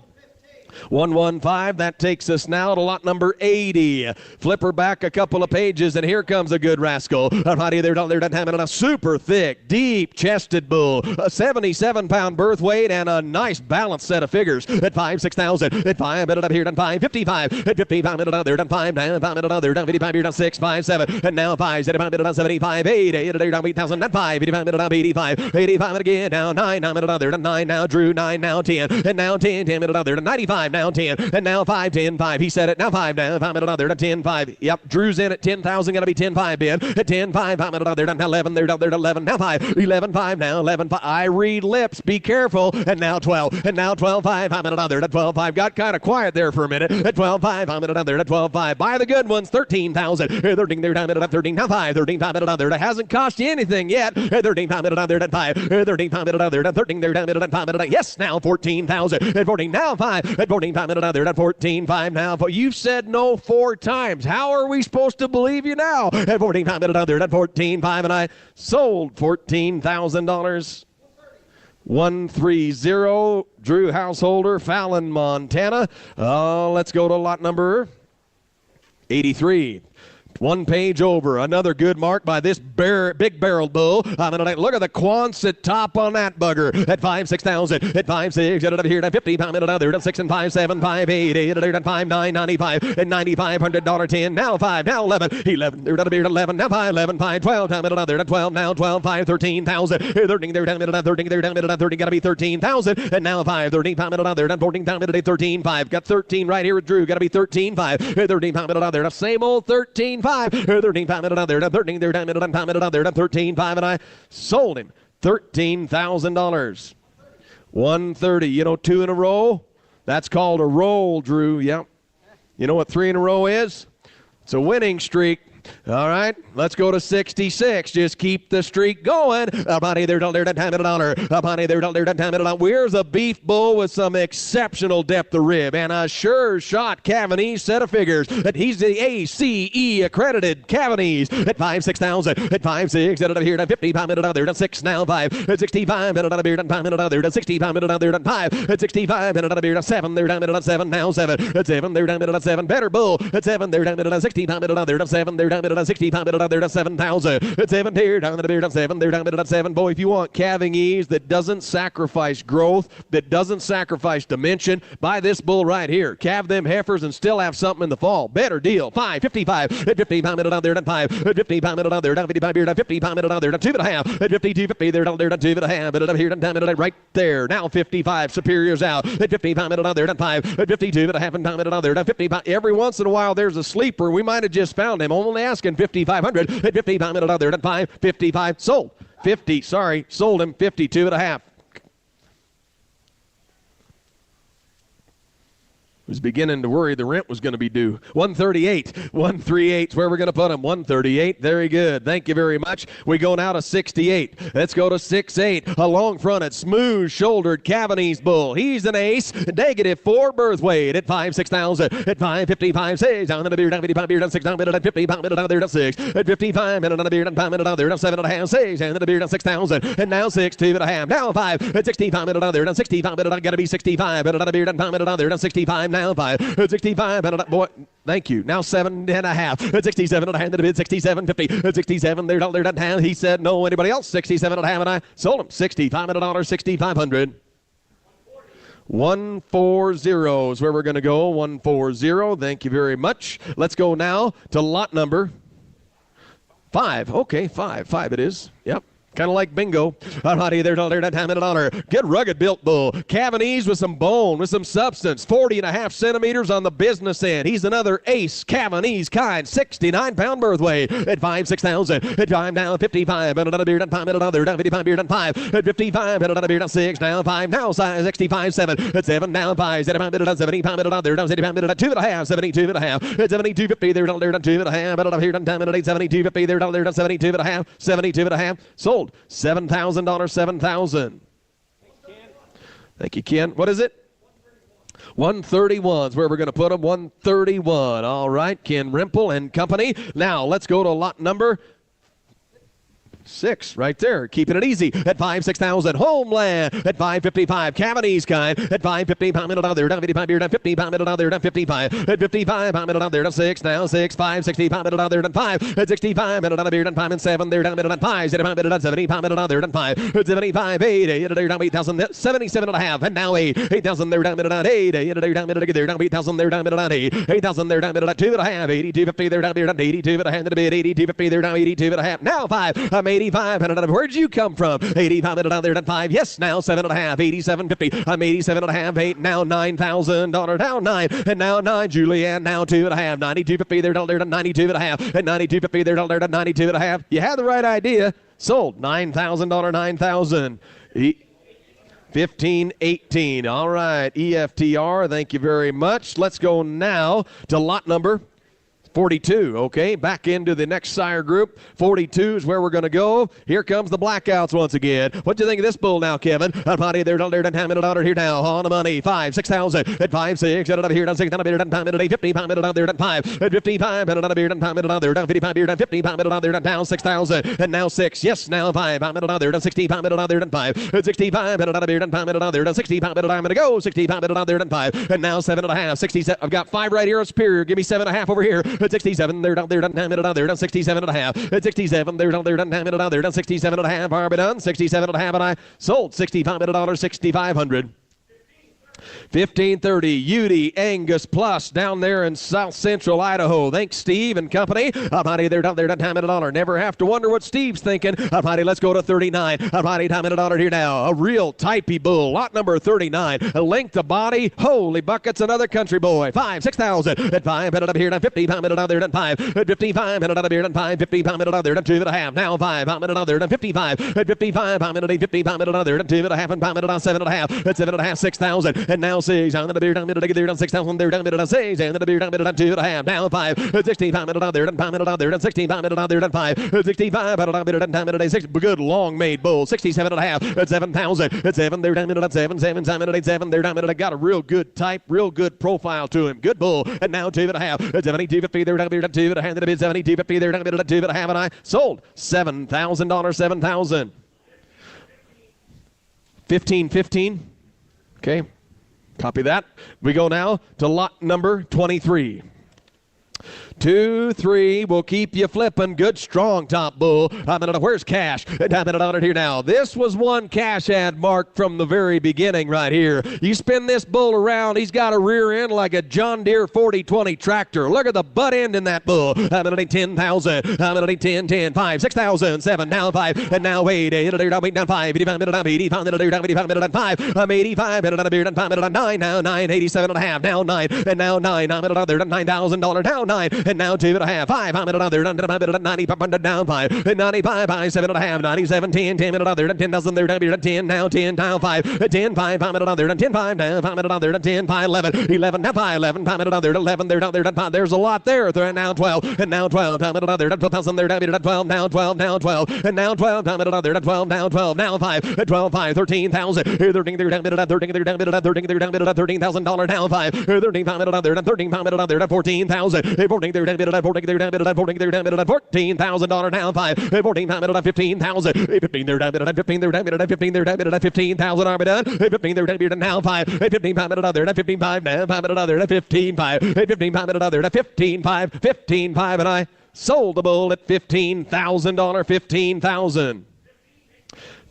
115. That takes us now to lot number 80. Flipper back a couple of pages, and here comes a good rascal. Alrighty, they're down there, down having a super thick, deep-chested bull, a 77-pound birth weight, and a nice balanced set of figures. At 5, 6,000. At 5, minute up here, down 5, 55. At 55, minute down there, down 5, down 5 minute down there, down 55, here, down 6, 5, 7. And now 5, 75 minute down 75, 8, 8, down 8,000, down 5, 85 minute down 85, 85 again, down 9, 9 minute down there, down 9 now, Drew 9 now 10, and now 10, 10 minute down there, down 95. 5, now 10, and now 5, 10, 5. He said it, now 5, now 5, and another, 10, 5. Yep, Drew's in at 10,000, gonna be 10, 5, Ben. At 10, 5, 5, and another, now 11, they're 11, now 5, 11, 5, now 11, 5. I read lips, be careful, and now 12, and now 12, 5, 5, and another, 12, 5. Got kind of quiet there for a minute. At 12, 5, 5, and another, 12, 5. Buy the good ones, 13,000. 13, they're down at 13, now 5, 13, 5, and another. It hasn't cost you anything yet. 13, 5, and another, 5, 13, 5, and another, 13, they're down at 5, and another. Yes, now 14,000. At 14, now 5, at 14, 5, and another, at 14, 5, now. But you've said no 4 times. How are we supposed to believe you now? At 14, 5, and another, at 14, 5, and I sold $14,000. 130, Drew Householder, Fallon, Montana. Let's go to lot number 83. 1 page over. Another good mark by this big barreled bull. Look at the Quonset top on that bugger. At 5, 6,000. At 5, 6. Get it up here at 50. Pound it another. At 6 and 5, 7, 5, 8. 8 at 5, 9, 95. And $9,500 10. Now 5. Now 11. 11. They're at 11. Now 5, 11, 5, 12. Pound it another. At 12. Now 12, 5, 13,000. 13. They're down at 13. They're down at 13. Got to be 13,000. And now 5, 13. Pound it another. At 14. Pound it at 13, 5. Got 13 right here with Drew. Got to be 13, 5. 13. Pound it another. Same old 13, 5. 13, 5, and another, 13, they're down, and pound another, 13, 5, and I sold him $13,000. 130, you know, 2 in a row? That's called a roll, Drew. Yep. You know what 3 in a row is? It's a winning streak. All right, let's go to 66. Just keep the streak going. Where's a beef bull with some exceptional depth of rib and a sure shot Cavanese set of figures? And he's the ACE accredited Cavanese at 5, 6,000. At 5, 6. At here at 50. Pound another. At 6 now 5. At 65. And another beard. Pound another. At 60. Pound another. At 5. At 65. And another beard. At 7. They're down at 7 now 7. At 7. They're down at 7. Better bull. At 7. They're down at 60. Pound another. At 7. They're down at 60, pound it up there at 7,000. At 7, here, down at the beard at 7, they're down at 7. Boy, if you want calving ease that doesn't sacrifice growth, that doesn't sacrifice dimension, buy this bull right here. Calve them heifers and still have something in the fall. Better deal. 5, 55. At 50, pound it up there at 5. At 50, pound it up there at 55 beard at 50, pound it up there at 2.5. At 50, 250, they're down there at 2.5. But up here, down it right there. Now 55, Superior's out. At 50, pound it up there at 5. At 52.5, and pound it up there at 50. Every once in a while, there's a sleeper. We might have just found him. Only asking 5,500 at 50, pound it out there at 5, 55, sold. 50, sorry, sold him 52.5. Was beginning to worry the rent was going to be due. 138. 138 is where we're going to put him. 138. Very good. Thank you very much. We go now to 68. Let's go to 6'8. A long-fronted, smooth-shouldered Cavanese bull. He's an ace. -4 birth weight at 5, 6,000. At 5, 55, 6. Down in the beard, 55 beard, 6, down at 50, pound it out there at 6. At 55, and another beard, pound it out there at 7.5, 6. And the beard, 6,000. And now 6, 2.5. Now 5. At 60, pound it out there at 60, pound it out. Got to be 65. And another beard, pound it out there at 65. Now 5. At 65. And boy, thank you. Now 7.5. At 67 and a half. To the bid 67.50. At 67. They're down. He said no. Anybody else? 67 and a half. And I sold him $65 6,500. 140 is where we're going to go. 140. Thank you very much. Let's go now to lot number 5. Okay, 5. 5 it is. Yep. Kind of like bingo. All righty, they're $10. Good rugged built bull. Cavanese with some bone, with some substance. 40.5 centimeters on the business end. He's another ace Cavanese kind. 69-pound birth weight at 5, 6,000. At 5 now, 55. And another beard and 5 and another. 55 beard and 5. At 55 and another beard and 6. Now 5. Now size 65, 7. At 7 now 5. 70 pound at 70 pound at another. 70 pound at 2.5. 72.5. At 72.50. They're down 2.5. But here down 10 at 72.50. They're down 72.5. 72.5. Sold. $7,000, 7,000. Thank you, Ken. What is it? 131 is where we're going to put them. 131. All right, Ken Rimple and company. Now let's go to lot number 6 right there, keeping it easy at 5, 6,000. Homeland at 555. Cavanese kind at 550. Pound it out there. Down 55 beard. Down 50. Pound it out there. Down 55. At 55. Pound it out there. Down 6. Now 6. 5. 60. Pound it out there. Down 5. At 65. And another beard. Down 5 and 7. They're down at 5. 70. Pound it out 70. Pound it out there. Down 5. At 75. 8. They're down 8,000. 77 and a half. And now 8. 8,000. They're down at 8. They're down at 8,000. They're down at 8. 8,000. They're down at 2.5. 82.50. They're down at 82 and a half. To the bid. 82.50. They're down 82 and a half. Now 5. 85. Where'd you come from? 85 there at 5. Yes, now 7.5. 87.50. I'm 87.5. 8 now $9,000 down 9 and now 9. Julianne now 2.5. 92.50 there at 92.5 and 92.50 there at 92.5. You had the right idea. Sold $9,000. 9,000. 1518. All right, EFTR, thank you very much. Let's go now to lot number 42. Okay, back into the next sire group. 42 is where we're going to go. Here comes the blackouts once again. What do you think of this bull now, Kevin? Body there, $10 here now. On the money, 5, 6,000 at 5, 6. At here, down 6, down here, down 50 pound minute out there, down 5 at 55 and another beer, down pound minute out there, down 55 beer, down 50 pound minute out there, down 6,000 and now 6. Yes, now 5 pound minute out there, down 60 pound minute out there, down 5 at 65 and another beer, down pound minute out there, down 60 pound minute. I'm going to go 60 pound minute out there, down 5 and now 7.5. 67. I've got 5 right here on Superior. Give me 7.5 over here at 67. They're down there, down 10 minute out there, down 67.5 at 67. They're down there, down 10 minute out there, down 67.5. Barbie done 67.5 and I sold 65 minute dollar 6,500. 1530 UD Angus Plus down there in South Central Idaho. Thanks, Steve and company. Hottie, they're down there, time at a dollar. Never have to wonder what Steve's thinking. Hottie, let's go to 39. Hottie, time at a dollar here now. A real typey bull. Lot number 39. A length of body. Holy buckets, another country boy. 5, 6,000 at 5. Headed up here, down 50 pound minute out there, down 5. At 55, headed up here, down 5. 50 pound minute out there, down 2.5. Now 5 pound minute out there, down 55. At 55 pound minute, 50 pound minute out there, down 2.5 and pound minute on 7.5. At 7.5, 6,000. And now 6. I'm going to be down minute there, down 6,000 there, down minute on 6. And the beer down minute on 2.5. Now 5. At 16 pound minute out there, down pound minute out there, down 16 pound minute out there, down 5. At 65 pound minute down minute 6. Good long made bull. 67.5. At 7,000. At 7 there, down minute on 7. 7 time minute 7 there, down minute. I got a real good type, real good profile to him. Good bull. And now 2.5. At 72.50 there, down minute 2. At the bid 72.50 there, down minute 2.5. And I sold $7,000. 7,000. 1515. Okay. Copy that. We go now to lot number 23. 2, 3 will keep you flipping. Good, strong top bull. Where's Cash? I'm here now. This was one Cash had marked from the very beginning right here. You spin this bull around, he's got a rear end like a John Deere 4020 tractor. Look at the butt end in that bull. 10,000. 10, 5, 6,000, 7, now 5, and now 8, 8, down 5, 85 minute, 85 minute, 85 minute, 5, I'm 85 minute, beer, down 5 minute, 9, now 9, 87.5, now 9, and now 9, I'm at there, $9,000, down 9, and now 2.5, 5, I'm at there, down 90, down 5, and 95, 7.5, 97, 10, 10 minute, there, 10,000, there, down 10, now 10, now 5, 10, 5, I'm at there, 10, 5, now 5 minute, there, 10, 5, 11, 11, now 5, 11, 5 minute, there, 11, there, down there, 5, there's a lot there, now 12, and now 12, I'm at there, 12,000, there, down 12, now 12, now 12, and now 12, I'm at there, 12, now 12, now 5, 12, 5, 13,000, 13, there, down 13, there, down 13, there, down $13,000, now 5, 13, 5 minute, there, 13, 5 minute, there, 14,000, 14, there, down 14, there, down 14, there, down $14,000, now 5, 14, 5 minute, 15,000, 15, there, down 15, there, down 15, there, down 15,000, are we done? 15, there, down now 5, 15, 5 minute, there, 15, 5, now 5 minute, there, 15, 5, 15, 5 minute, there, 15, 5, 15, 5, and I sold the bull at $15,000, 15,000.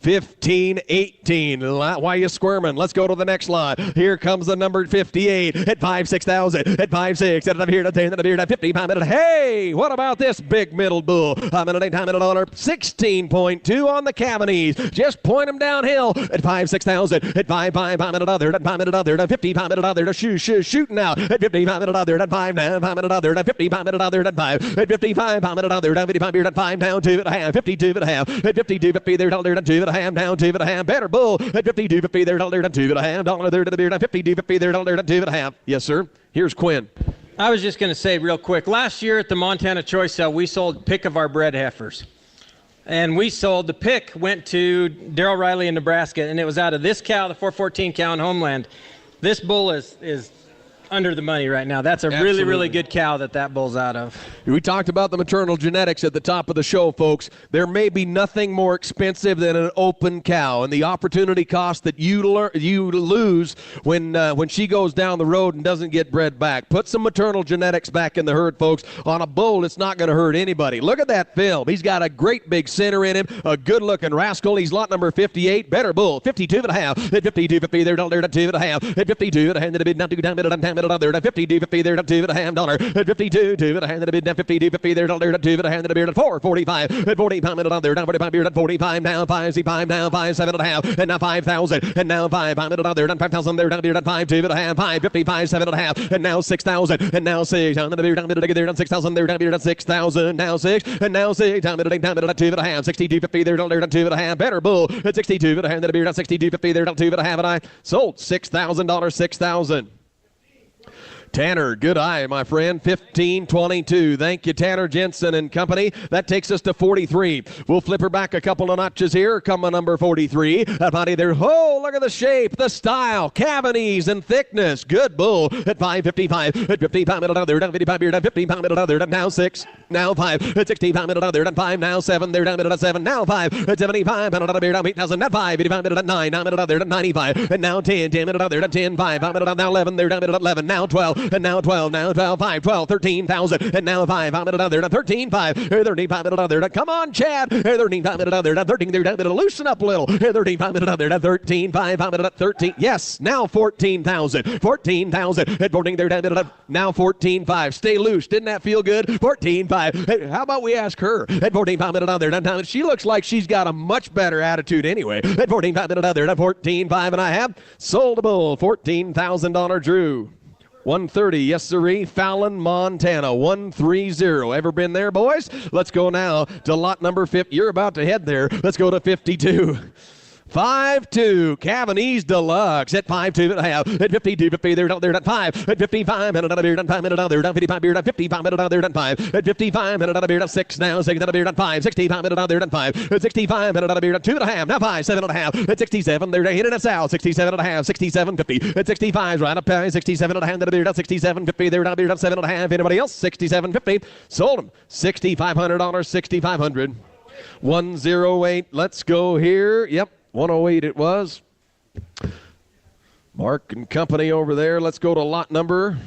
1518. Why are you squirming? Let's go to the next lot. Here comes the number 58 at 5, 6,000 at 5, 6. And I'm here to 10 and I'm here to 50 pound minute. Hey, what about this big middle bull? I'm at $8 16.2 on the Cavanese. Just point them downhill at 5, 6,000 at 5, 5 pound minute other, at 5 minute other, at 50 pound minute other, shooting out at 50 pound minute other, at 5 now, 5 minute other, at 50 pound minute other, at 5, at 55 pound minute other, at 55 beard at 5 down 2.5, 52.5, at 52, 50 there, down 2.5. Down 2.5, better bull at 52.50 there, down 2.5, dollar there to the beer, down 52.50 there, down 2.5. Yes, sir. Here's Quinn. I was just going to say real quick, last year at the Montana Choice Sale, we sold pick of our bred heifers. And we sold, the pick went to Darrell Riley in Nebraska, and it was out of this cow, the 414 cow in Homeland. This bull is under the money right now. That's a really, really good cow that bull's out of. We talked about the maternal genetics at the top of the show, folks. There may be nothing more expensive than an open cow, and the opportunity cost that you lose when she goes down the road and doesn't get bred back. Put some maternal genetics back in the herd, folks. On a bull, it's not going to hurt anybody. Look at that film. He's got a great big center in him, a good-looking rascal. He's lot number 58. Better bull, 52.5. At 52.50, they're down there to 2.5. At 52, at the bid, down to minute on there, 52.50 there, $2.50, at 52, two and a hand, and a bid, 52.50 there, $2 and a hand, and a beard at 4.45, at 45 minute on there, down 45 beard at 45, now 5, now 5, 7.5, and now 5,000, and now 5 minute on there, down 5,000 there, down beard at 5, 2 and a half, 5.55, 7.5, and now 6,000, and now 6, down the beard, down minute there, down 6,000 there, down beard at 6,000, now 6, and now 6, down minute at 2 and a half, 62.50 there, down 2 and a half, better bull at 62 and a hand, and a beard at 62.50 there, down 2 and a half, and I sold $6,000, 6,000. Tanner, good eye, my friend, 15.22. Thank you, Tanner Jensen and company. That takes us to 43. We'll flip her back a couple of notches here. Come on, number 43. That body there. Oh, look at the shape, the style, cavities, and thickness. Good bull at 5.55. At 55 minute other, down 55 beard, down 55 minute other, down now 6, now 5. At 65 minute other, down 5, now 7. There down minute at 7, now 5. At 75 minute other beard, down 8,000, now 5. 85 minute at 9, now minute other, down 95. And now 10, 10 minute other, down 10, 5. 5 minute now 11. There down minute at 11, now 12. And now 12, now 12, 5, 12, 13,000, and now 5, 5 minute on there, 13, 5, 13, 5 minute on there, come on, Chad, 13, 5 minute on there, 13, there, down, loosen up a little, 13, 5 minute on there, 13, 5, 5 minute, 13, yes, now 14,000, 14,000, at 14, there, down, now 14, 5, stay loose, didn't that feel good, 14, 5, hey, how about we ask her, at 14, 5 minute on there, down, she looks like she's got a much better attitude anyway, at 14, 5 minute on there, 14, 5, and I have sold a bull, $14,000 Drew. 130, yes sirree, Fallon, Montana, 130. Ever been there, boys? Let's go now to lot number 50. You're about to head there. Let's go to 52. 5-2, Cavanese Deluxe at 5-2 and a half, at 52.50 there, down there at 5, at 55 minute on a beard, down 5 minute on there, down 55 beard, down 55 minute on there, down 5, at 55 minute on a beard, down 6 now, 6 on a beard, down 5, 65 minute on there, down 5, at 65 minute on a beard, down 2 and a half, now 5, 7 and a half, at 67 there, hit it south, 67 and a half, 67.50, at 65 right up, 67 and a half, down a beard, down 67.50 there, down a beard, down 7 and a half, anybody else, 67.50, sold them, $6,500, 6,500, 108, let's go here, yep. 108 it was. Mark and company over there. Let's go to lot number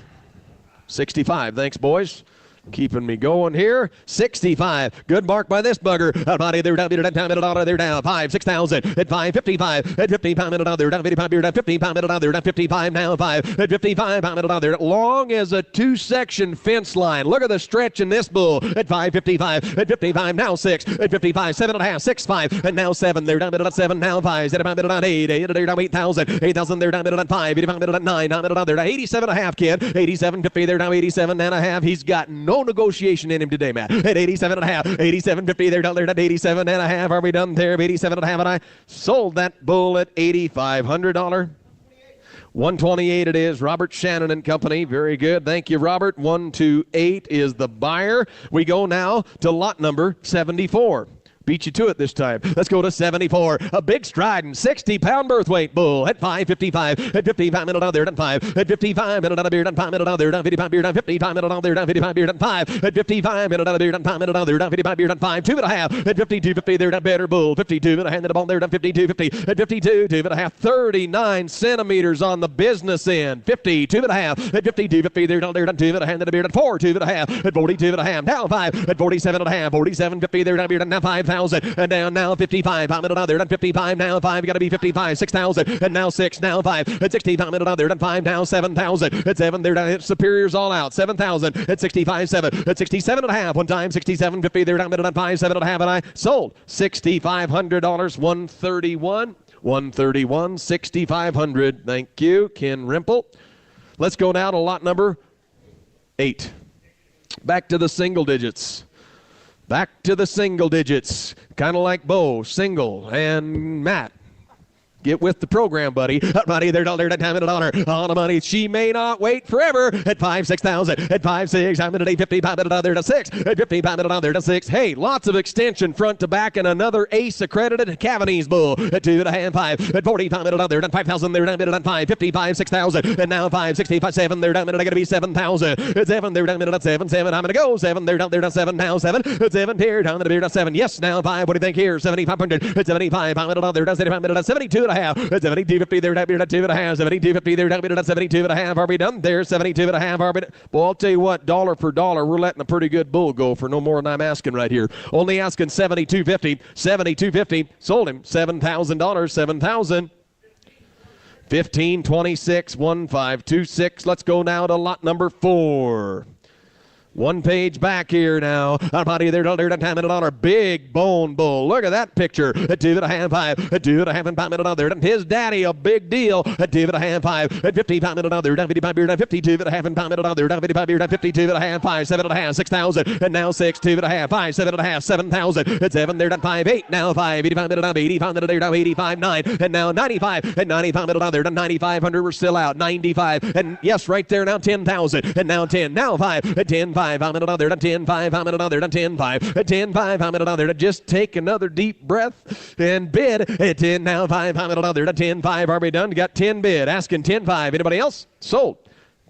65. Thanks, boys. Keeping me going here. 65. Good mark by this bugger. Out body there down, down, minute there down. 5, 6,000. At 5.55. At 55 minute on there. Down 55 beer. Down 55 minute on there. Down 55 now. 5. At 55 minute on there. Long as a 2-section fence line. Look at the stretch in this bull. At 5.55. At 55 now 6. At 55 7.5. 6, 5. And now 7. There down minute at 7 now 5. 75 minute on 8. 8 there down 8,000. 8,000 there down minute on 5. 85 minute at 9. Down minute on there. 87.5 kid. 87.50 there now 87.5. He's got no negotiation in him today, Matt. At 87 and a half, 87.50 there, down there at 87 and a half. Are we done there? 87 and a half, and I sold that bull at $8,500. 128 it is. Robert Shannon and company. Very good. Thank you, Robert. 128 is the buyer. We go now to lot number 74. Beat you to it this time. Let's go to 74. A big striding 60-pound birth weight bull at 5.55. At 55 minute on there, down 5. At 55 minute on a beard, down 5 minute on there, down 55 beard, down 55 minute on there, down 55 beard, down 5. At 55 minute on a beard, down 5 minute on there, down 55 beard, down 5. 2 and a half. At 52.50 there, down better bull. 52 and a hand on there, down 52.50. At 52, 2 and a half. 39 centimeters on the business end. 52 and a half. At 52.50 there, down there, down 2 and a hand on a beard, down 4, 2 and a half. At 42 and a half. Now 5. At 47 and a half. 47.50 there, down beard, down 5,000. And down now 55. 5 minute on there, down 55 now 5. You got to be 55. 6,000. And now 6. Now 5. At 65 minute on there, down 5 now 7,000. At 7 there, down Superior's all out. 7,000. At 65 7. At 67 and a half. One time 67.50 there, down minute on 5 7 and a half. And I sold $6,500. 131. 131. 6,500. Thank you, Ken Rimple. Let's go now to lot number 8. Back to the single digits. Back to the single digits. Kind of like Bo, single, and Matt. Get with the program, buddy. Buddy, they're down there, that time in a dollar. On the money, she may not wait forever. At 5, 6,000. At 5, 6, I'm at 8.50. 5 minute on there to 6. At 50, 5 minute on there to 6. Hey, lots of extension front to back, and another ace accredited Cavanese bull. At 2 and a half, 5. At 40, 5 minute on there, down 5,000. There, down minute on 5. 55, 6,000. And now 5, 65, 7. There, down minute, I got to be 7,000. At 7, there, down minute at 7, 7. I'm going to go 7. There, down 7. Now 7. At 7, here, down the beard at 7. Yes, now 5. What do you think here? 7,500. At 75, 5 minute on there, down 75 minute at 72 and a half. At 72.50 there, down at 2 and a half. 72.50 there, down at 72 and a half. Are we done there? 72 and a half. Are we done? Well, I'll tell you what, dollar for dollar, we're letting a pretty good bull go for no more than I'm asking right here. Only asking 72.50. 72.50. Sold him $7,000. 7,000. 1526, 1526. Let's go now to lot number 4. One page back here now. Body there, $10 big bone bull. Look at that picture. A 2.5, 5. A 2.5 and $5. His daddy, a big deal. A 2.5, 5. At 55 $, 55 beer, 52 and $5, 55 beer, 52 and a half, 5, 7.5, 6,000. And now 6, 2.5, 5, 7.5, 7,000. At 7 there, 5, 8. Now 5, 85 $, 85 9. And now 95 and $95 $9,500. We're still out. 95 and yes, right there now 10,000. And now 10. Now 5 at 10, 5. I'm another 10, 5. I'm another 10, 5. 10, 5. I'm another. Just take another deep breath and bid. At 10, now 5. I'm another 10, 5. Are we done? Got 10 bid. Asking 10, 5. Anybody else? Sold.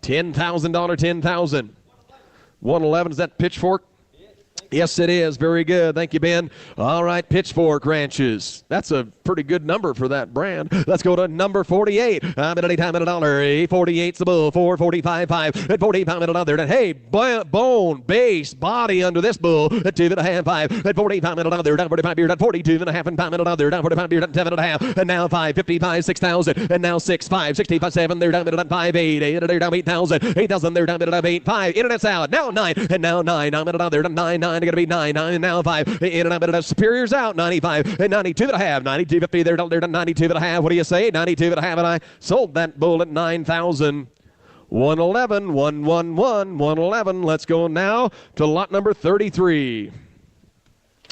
$10,000, 10,000. 111. Is that Pitchfork? Yes, it is. Very good. Thank you, Ben. All right, Pitchfork Ranches. That's a pretty good number for that brand. Let's go to number 48. I'm at any time at $1. 48's the bull. 445 5 at 45 at another. And hey, bone, base, body under this bull at 2.5 5 at 45 at another. Down 45 beard at 42 and a half and pound at another. Down 45 beard at 7.5. And now 5 55 6,000. And now 6 5 65 7. They're down at 5 8 8. They're down 8,000. 8,000. They're down at 8 5. Internet's out. Now 9 and now 9. I'm at another 9 9. Going to be 9 9 and now 5. In and out of Superior's out. 95 and 92 and a half. 92.50. They're to 92 and a half. What do you say? 92 and a half. And I sold that bull at 9,000. 111, 111, 111. Let's go now to lot number 33.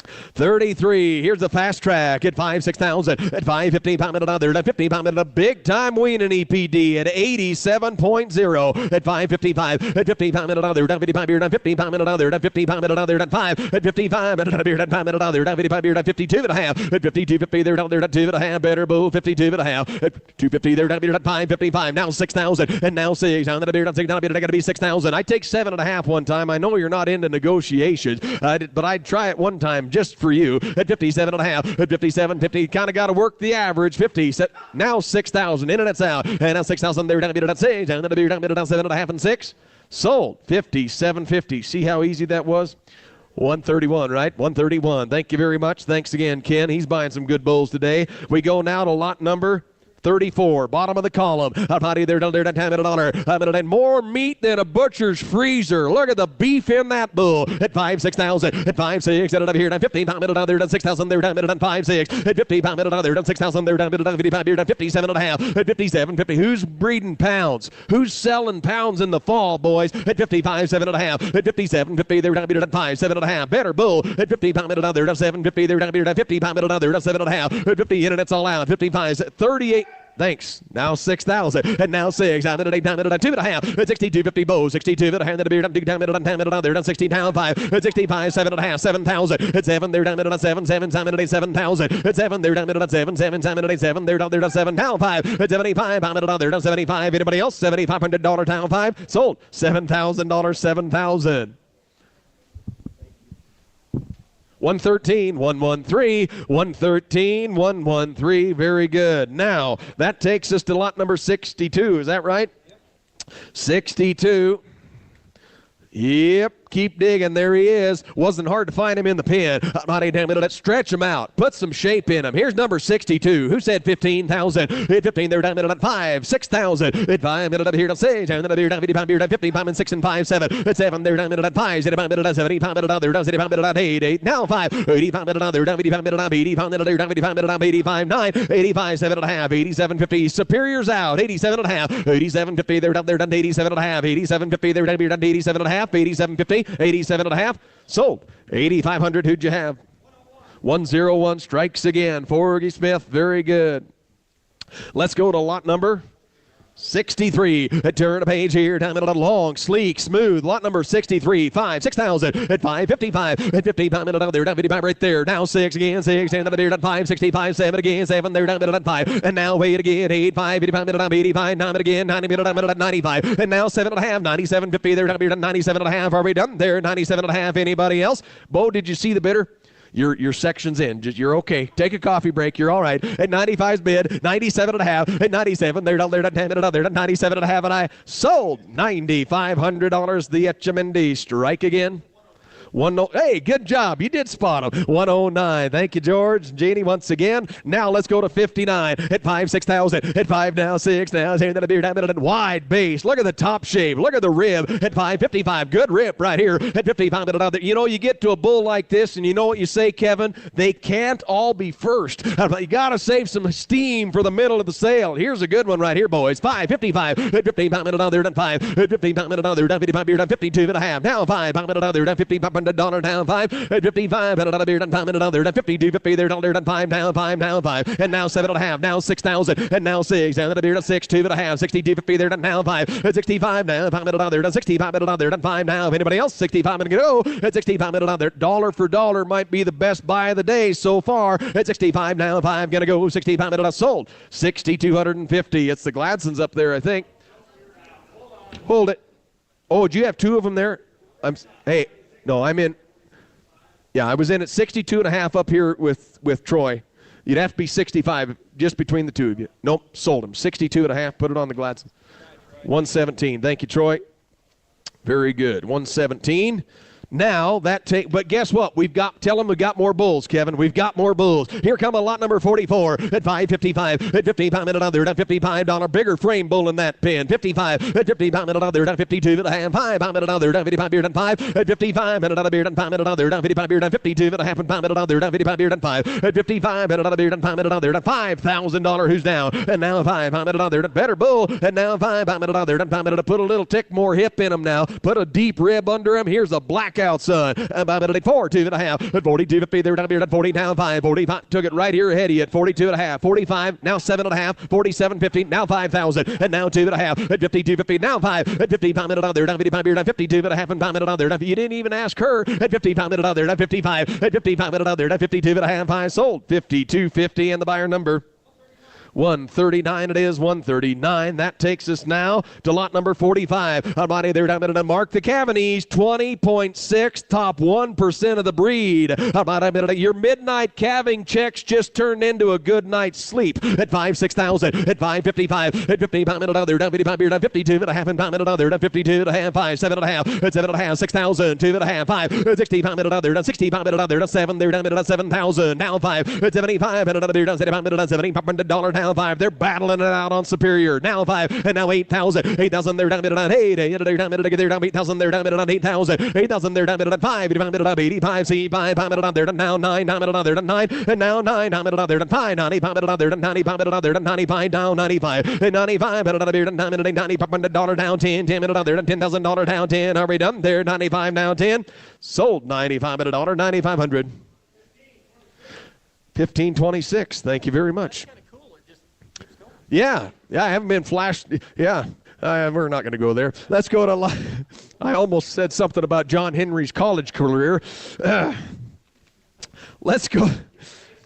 33. Here's the fast track at 5 6,000 at 550 pound at another at 50 pound at a big time win in EPD at 87.0 at 555 at 50 pound at another at 55 beer at 50 pound at another at 50 pound at another at 5 at 55 at a beer at 5 at another at 55 beer at 52 and a half at 52.50 they're down there at 2 and a half better bull 52 and a half at 250 they're down beer at 555 now 6,000 and now 6 down at a beer at 6 down a beer I got to be 6,000. I take 7.5 one time. I know you're not into negotiations, but I'd try it one time just for you at 57 and a half at 57.50 kind of got to work the average 50 set now 6,000 in and it's out and now 6,000 they're down to be at 6 down to be down 7.5 and 6 sold 57.50. See how easy that was. 131, right? 131. Thank you very much. Thanks again, Ken. He's buying some good bulls today. We go now to lot number 34, bottom of the column. Out body there, $10 at $1. More meat than a butcher's freezer. Look at the beef in that bull. At 5 6,000. At 5 6. At over here. At 15 pound at there. At 6,000. They're down at 5 6. At 50 pound at there. At 6,000. They're down at 55 beer. At 57 and a half. At 57.50. Who's breeding pounds? Who's selling pounds in the fall, boys? At 55 7 and a half. At 57.50. They're down at 5 7 and a half. Better bull. At 50 pound at another. At 7.50. They're down at 50 pound at another. At 7 and a half. At 50 in and it's all out. 55 38. Thanks. Now 6,000. And now 6. Down at 8, down at 2 and a half. At 62.50 bow. 62 at a hand at a beer. Down at 10 at another. Down 16 down 5. At 65, 7 and a half. 7,000. At 7, they're down at 7. 7, Simon at 8, 7,000. At 7, they're down at 7. 7, Simon at 8, 7. They're down there at 7. Down 5. At 75, pound at another. Down 75. Anybody else? $7,500 down 5. Sold. $7,000. 7,000. 113, 113, 113, 113. Very good. Now, that takes us to lot number 62. Is that right? Yep. 62. Yep. Keep digging. There he is. Wasn't hard to find him in the pen. Let's stretch him out. Put some shape in him. Here's number 62. Who said 15,000? At 15, they're down at 5. 6,000. At 5, up here to 6. Down at 55 beer. 50 pound and 6 and 5, 7. At 7, they're down at 5. 70 pound at 70 pound at another. Down 70 pound at 8. 8. Now 5. 80 pound at another. Down 80 pound at 80 pound at another. Down 80 pound at 85 9. 85 7 and a half. 87.50. Superior's out. 87 and a half. 87.50. They're down there down 87 and a half. 87.50. They're down here down 87 and a half. 87.50. 87 and a half. Sold. 8,500. Who'd you have? 101. Strikes again. Forgy Smith. Very good. Let's go to lot number 63. Turn a page here. Time it a long, sleek, smooth. Lot number 63. 5 6,000 at 555 at 50 pound minute there. Down 55 right there. Now 6 again. 6 and the beard at 5 65 7 again. 7 there down at 5 and now wait again. 8 5 85 minute 85 9 again. 90 minute at 95 and now 7 and a half. 97.50 there down beard at 97 and a half. Are we done there? 97 and a half. Anybody else? Bo, did you see the bidder? Your section's in. You're okay. Take a coffee break. You're all right. At 95's bid, 97 and a half. At 97, they're down there at 10 and another. At 97 and a half, and I sold $9,500. The HMND strike again. Hey, good job. You did spot them. 109. Thank you, George. Jeannie, once again. Now let's go to 59. At 5, 6,000. At 5 now, 6 now. Here, then a beer down middle and wide base. Look at the top shape. Look at the rib. At 555. Good rip right here. At 55. You know, you get to a bull like this, and you know what you say, Kevin? They can't all be first. You got to save some steam for the middle of the sale. Here's a good one right here, boys. 555. At 55 minute other than 5. At 55 minute other down 55 beer down 52 and a half. Now 5 minute other down 55 $1 down 5. At 55 and another beer down 5 minute other down 52 50 there down 5 down 5 down 5. And now 7 and a half. Now 6,000. And now 6. And then a beer down 6 2 and a half. 62 50 there down now 5. At 65 now 5 minute other down 65 minute other down 5 now. If anybody else 65 minute go at 65 minute other dollar for dollar might be the best buy of the day so far. At 65 now 5 gonna go 65 minute sold 6,250. It's the Gladsons up there, I think. Hold it. Oh, do you have two of them there? Hey, no, I'm in. Yeah, I was in at 62 and a half up here with Troy. You'd have to be 65 just between the two of you. Nope, sold them. 62 and a half. Put it on the Gladsons. 117. Thank you, Troy. Very good. 117. Now that but guess what? Tell them we've got more bulls, Kevin. We've got more bulls. Here come a lot number 44 at 555. At 55 minute other at $55. Bigger frame bull in that pen. 55 at 55 minute other at 52 and a half. 5 minute other at 55 beard and 5 at 55 minute other beard and 5 minute other at 55 beard and 52 and a half and 5 minute other at 55 beard and 5 at 55 minute other beard and 5 minute other at $5,000. Who's down? And now 5 minute other at better bull. And now 5 minute other at 5 minute. Put a little tick more hip in him now. Put a deep rib under him. Here's a blackout son. And 5 minute 4 2 and a half at 42 50 there down here at 40 now 5 45 took it right here ahead of you at 42 and a half 45 now 7 and a half 47 50 now 5,000 and now 2 and a half at 52 50 now 5 at 55 minute other down 55 here down 52 and a half and 5 minute other you didn't even ask her at 55 minute other down 55 at 55 minute other down 52 and a half 5 sold 52.50 and the buyer number 139 it is, 139. That takes us now to lot number 45. Almighty there down minute and Mark the Cavanese, 20.6, top 1% of the breed. Almighty, your midnight calving checks just turned into a good night's sleep at 5 6,000, at 555, at 55 minute other down 55 beer down 52 and a half and 5 minute other down 52 and a half 5 7 and a half at 7 and a half 6,000 2 and a half 5 at 65 minute other down 65 minute other down 7 there down minute down 7,000 now 5 at 75 minute other down 75 minute down 70 $1 down 5. They're battling it out on Superior. Now 5 and now 8,000. 8,000 they're down minute on 8. They're down minute they're down 8,000. They're down minute on 8,000. 8,000 they're down minute on 5. 85 minute on 85. C 5 minute on there now 9. 9 minute on there 9. And now 9 minute on there 5. 95 minute on there 95 minute on there 95 down 95. And 95 minute on there 9 minute 90 $1 down 10. 10 minute on there $10,000 down 10. Are we done there? 95 now 10. Sold 95 minute $1 9,500. 1526. Thank you very much. Yeah, I haven't been flashed. Yeah, we're not going to go there. Let's go to. I almost said something about John Henry's college career. Let's go.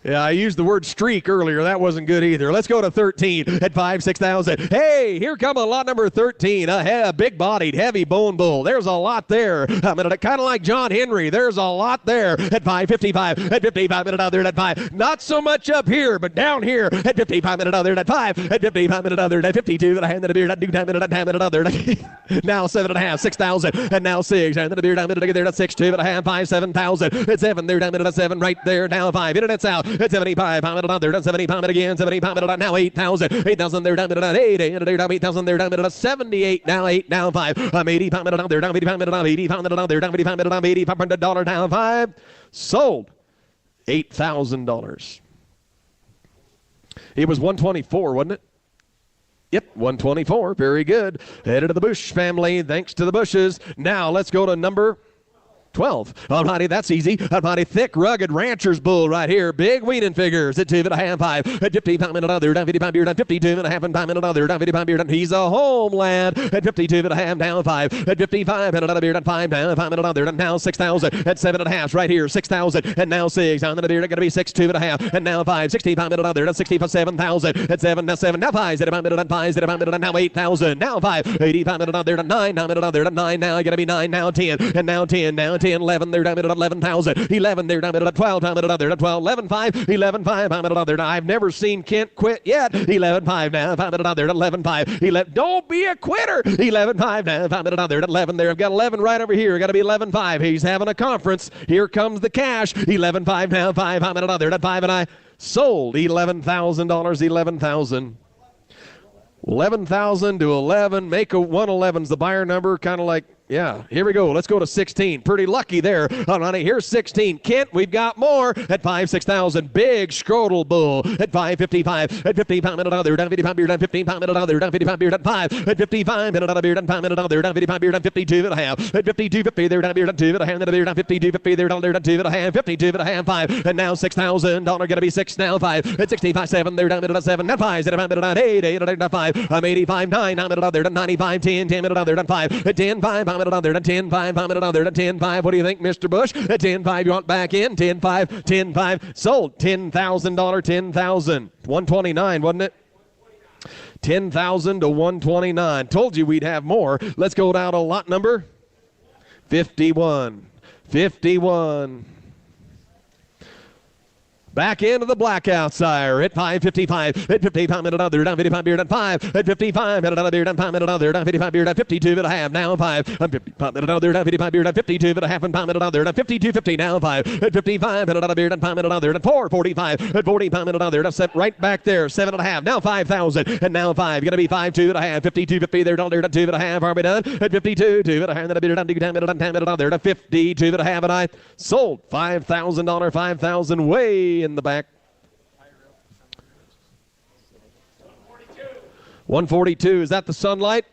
Yeah, I used the word streak earlier. That wasn't good either. Let's go to 13 at 5 6,000. Hey, here come a lot number 13. A big-bodied, heavy bone bull. There's a lot there. Kind of like John Henry. There's a lot there at 555. At 55 minute other at 5. Not so much up here, but down here at 55 minute other at 5. At 55 minute other at 52. And a hand in a beard. At 2 minute at 10 minute other. Now 7 and a half 6,000. And now 6. And then a beard down minute there at 6 2 and a half 5 7,000. At 7 there down minute at 7 right there. Now 5. In and it's out. At 75, pound it on there, 70 pound it again, 70 pound it on now 8,000, 8,000 there down it on 8, and there down 8,000 there down it on 78, now 8, now 5. I'm 80 pound it on there, down 80 pound it on 80 pound it on there, down 80 pound it on 80 $500 down 5. Sold $8,000. It was 124, wasn't it? Yep, 124. Very good. Headed to the Bush family. Thanks to the Bushes. Now let's go to number 12. Almighty, that's easy. Almighty, thick, rugged rancher's bull right here. Big weaning figures at 2 and a half 5. At 55 minute other, down 55 beard, down 52 and a half and 5 minute other, down 55 beard, down. He's a homeland at 52 and a half, down 5. At 55 and another beard, down 5, down 5 minute other, down now 6,000. At 7 and a half right here, 6,000. And now 6. Down in the beard, going to be 6, 2 and a half. And now 5. 65 minute other, down 65, 7,000. At 7, now 7, now 5. 75 minute, down 5. 75 minute, now 8,000. Now 5. 85 minute other, down 9. 9 minute other, down 9. Now going to be 9, now 10. And now 10, now a 10, 11, they're down at 11,000. 11, they're down at 12, down at another 12, 11.5, 11.5, I'm at another. I've never seen Kent quit yet. 11.5 now, I'm at another 11.5. 11, don't be a quitter. 11.5 now, I'm at another 11 there. I've got 11 right over here. Got to be 11.5. He's having a conference. Here comes the cash. 11.5 now, 5, I'm at another 5, and I sold $11,000, 11,000. 11,000 to 11. Make a 111's the buyer number, kind of like, yeah, here we go. Let's go to 16. Pretty lucky there. All right, here's 16. Kent, we've got more at 6,000. Big scrotal bull at 555. At 55 and another. Down 55 beer, down 15 pound and another. Down 55 beer, down 5. At 55 and another beer, down 5 and another. Down 55 beer, down 52 and a half. At 52.50 there, down beer, down 2 and a half. Then a beer, down 52.50 there, down 2 and a half. 52 and a half, 5. And now $6,000. Gonna be 6 now, 5. At 65, 7 there, down at 7. Now 5. At 8, 8, 5. I'm 85, 9. I'm at another. 95, 10, 10 at another. 5. At 10, 5. I'm at another. 10, 5. I'm at another. 10, 5. What do you think, Mr. Bush? At 10, 5. You want back in? 10, 5. 10, 5. Sold. $10,000. 10,000. 129, wasn't it? 10,000 to 129. Told you we'd have more. Let's go down to lot number 51. 51. Back into the blackout sire at 555. At 55 at another. Down 55 beer, down 5. At 55 at another. Down 5 at another. Down 55 beer, down 52 and a half. Now 5. I'm 55 at another. Down 55 beer, down 52 and a half. And 5 at another. Down 52.50. Now 5. At 55 at another beer, down 5 at another. Down 4.45. At 45 at another. Down set right back there. 7 and a half. Now 5,000. And now 5. Gonna be 5.2 and a half. 52.50 there. Down there. Down 2 and a half. Are we done? At 52. 2 and a half. Then a beer, down 10 at another. Down 52 and a half. And I sold $5,000. 5,000 way in the back. 142, is that the Sunlight?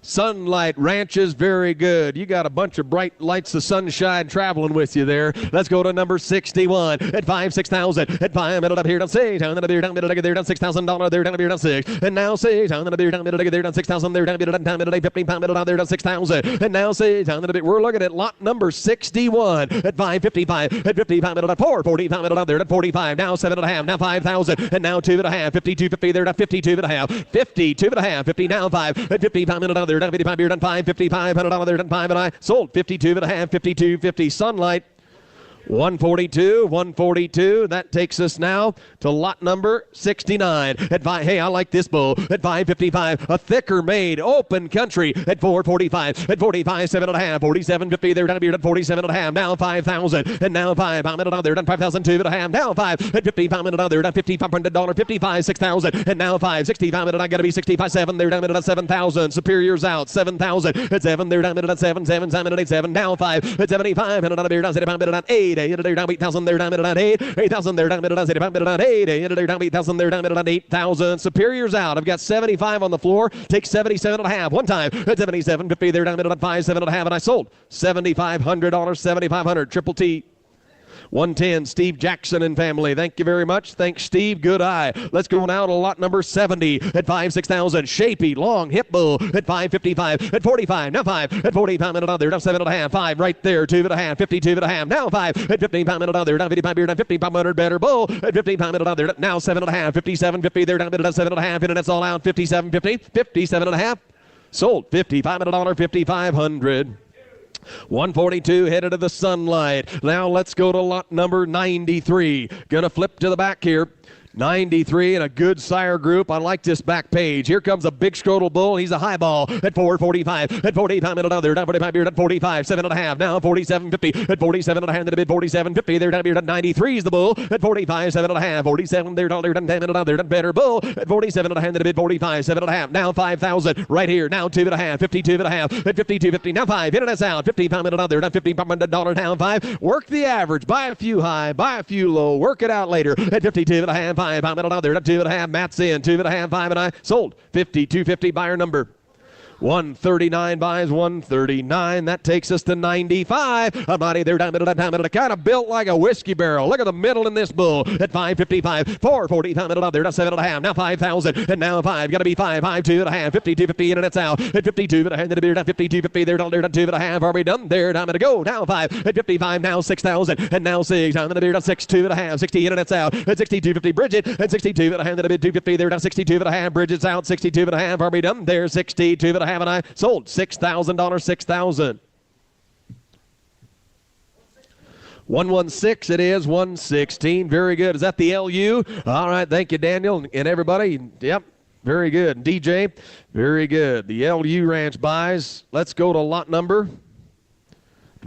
Sunlight Ranches, very good. You got a bunch of bright lights of sunshine traveling with you there. Let's go to number 61 at 6,000. At 5 minute up here down 6. Down the beer down minute there down $6,000 there down the beer down 6. And now 6 down the beer down minute there down 6,000 there down minute 15 pound minute there down 6,000. And now 6 down the bit. We're looking at lot number 61 at 555. At 55 minute at 4.45 minute there at 45. Now 7 and a half. Now 5,000. And now 2 and a half. 52.50 there down 52 and a half. 52 and a half. 50 now 5. At 55 minute there. Down 55 beer, done 5, 55, $100 there, done 5, and I sold 52 and a half, 52.50. Sunlight, 142. That takes us now to lot number 69. At 5, hey, I like this bull. At 555, a thicker made open country. At 445, at 45, 7 and a half, 47.50 there, down a beard at 47 and a half. Now 5,000, and now 5. I'm at another, done 5,002 and a half. Now 5 at 55 and another, done $5,500, 55, 6,000, and now 5, 65 and I got to be 65, 7 there, down at 7,000. Superior's out, 7,000. At 7 there, down at 7, 7, 7 and 8, 7. Now 5 at 75 and another beard, down 75 and 8. Down 8,000 there, down at 8. 8,000 there, down at 75 and 8. Down 8,000 there, down at 8,000. Superior's out. I've got 75 on the floor. Take 77 and a half. One time at 77.50 there, down at 5, 7 and a half, and I sold $7,500. 7,500. Triple T. 110, Steve Jackson and family. Thank you very much. Thanks, Steve. Good eye. Let's go now to lot number 70 at 6,000. Shapy, long hip bull at 555. At 45. Now 5. At 45 and another. Now 7 and a half. 5 right there. 2 and a half. 52 and a half. Now 5. At 55 and another. Down 55 beer. Down 5,500. Better bull. At 55 and another. Now 7 and a half. 57.50 there. Down 7 and a half. And that's all out. 57.50. 57 and a half. Sold $55 and a dollar. 5,500. 142 headed to the Sunlight. Now let's go to lot number 93. Gonna flip to the back here. 93 and a good sire group. I like this back page. Here comes a big scrotal bull. He's a high ball at 4.45. At 45 and another. Down 45 beard at 45. 7 and a half. Now 47.50. At 47 and a half. To the mid 47.50. There down beard at 93 is the bull. At 45. 7 and a half. 47 there. Down 10 and another. Down better bull. At 47 and a half. To the mid 45. 7 and a half. Now 5,000 right here. Now 2 and a half. 52 and a half. At 52.50. Now 5. In and that's out. 55 and another. Down $5,500. Now 5. Work the average. Buy a few high. Buy a few low. Work it out later. At 52 and a half. 5 and another. 2 and a half. Matt's in. 2 and a half. 5 and I sold. 52.50 buyer number. 139 buys 139. That takes us to 95. I'm not either time at a time. Kind of built like a whiskey barrel. Look at the middle in this bull at 555. 440 time at another. Now 7 and a half. Now 5,000. And now 5. Got to be 5. 5, 2 and a half. 52.50 and it's out. At 52 and a half. Then a beer down 52.50. There down 2 and a half. Are we done? There. Time to go. Now 5. At 55. Now 6,000. And now 6. Time and a beer down 6. 2 and a half. 60 and it's out. At 62.50. Bridget. At 62 and a half. Then a bid 250. There down 62 and a half. Bridget's out. 62 and a half. Are we done? There. 62 and a half. And I sold $6,000. 6,000. 116 it is, 116. Very good. Is that the LU? All right, thank you, Daniel, and everybody. Yep, very good. DJ, very good. The LU Ranch buys. Let's go to lot number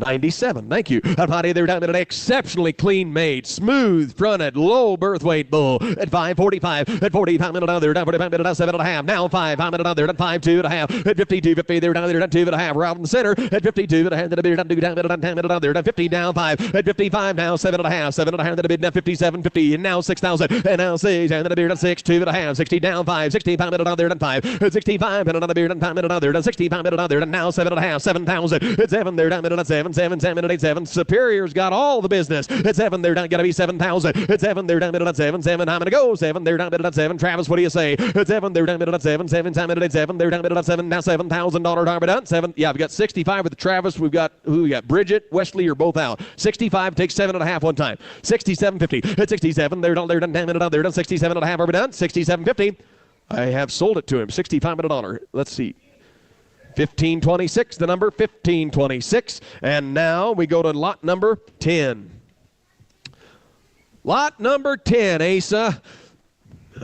97. Thank you. Body there down at an exceptionally clean made, smooth fronted, low birth weight bull at 545. At 45 minute on there, down 45 minute on 7.5. Now 5 minute on there, down 5.2.5. At 52.50 there down there, down 2.5. We're out in the center at 52.5. To the beard, down 2 minute on 10 minute on there, down 50 down 5. At 55 now 7.5. 7.5 to the bid, down 57.50. And now 6,000. And now 6. And to the beard, down 6. 2.5. 60 down 5. 65 minute on there, down 5. At 65 minute on the beard, down 5 minute on there, down 65 minute on there, down now 7.5. 7,000. At 7 there, down minute on 7. 7 minute 8 7. Superior's got all the business. At 7 there, down got to be 7,000. At 7 there, down minute on 7. 7 I'm gonna go. 7 there, down minute on 7. Travis, what do you say? At 7 there, down minute on 7. 7 time minute 8 7 there, down minute on 7. Now $7,000 darby done. 7. Yeah, we've got 65 with Travis. We've got who we got? Bridget, Wesley are both out. 65 takes 7.5 one time. 67.50. At 67 there, down 10 minute on there, down 67.5 are we done. 67.50. I have sold it to him. 65 minute honor. Let's see. 1526, the number 1526. And now we go to lot number 10. Lot number 10, Asa.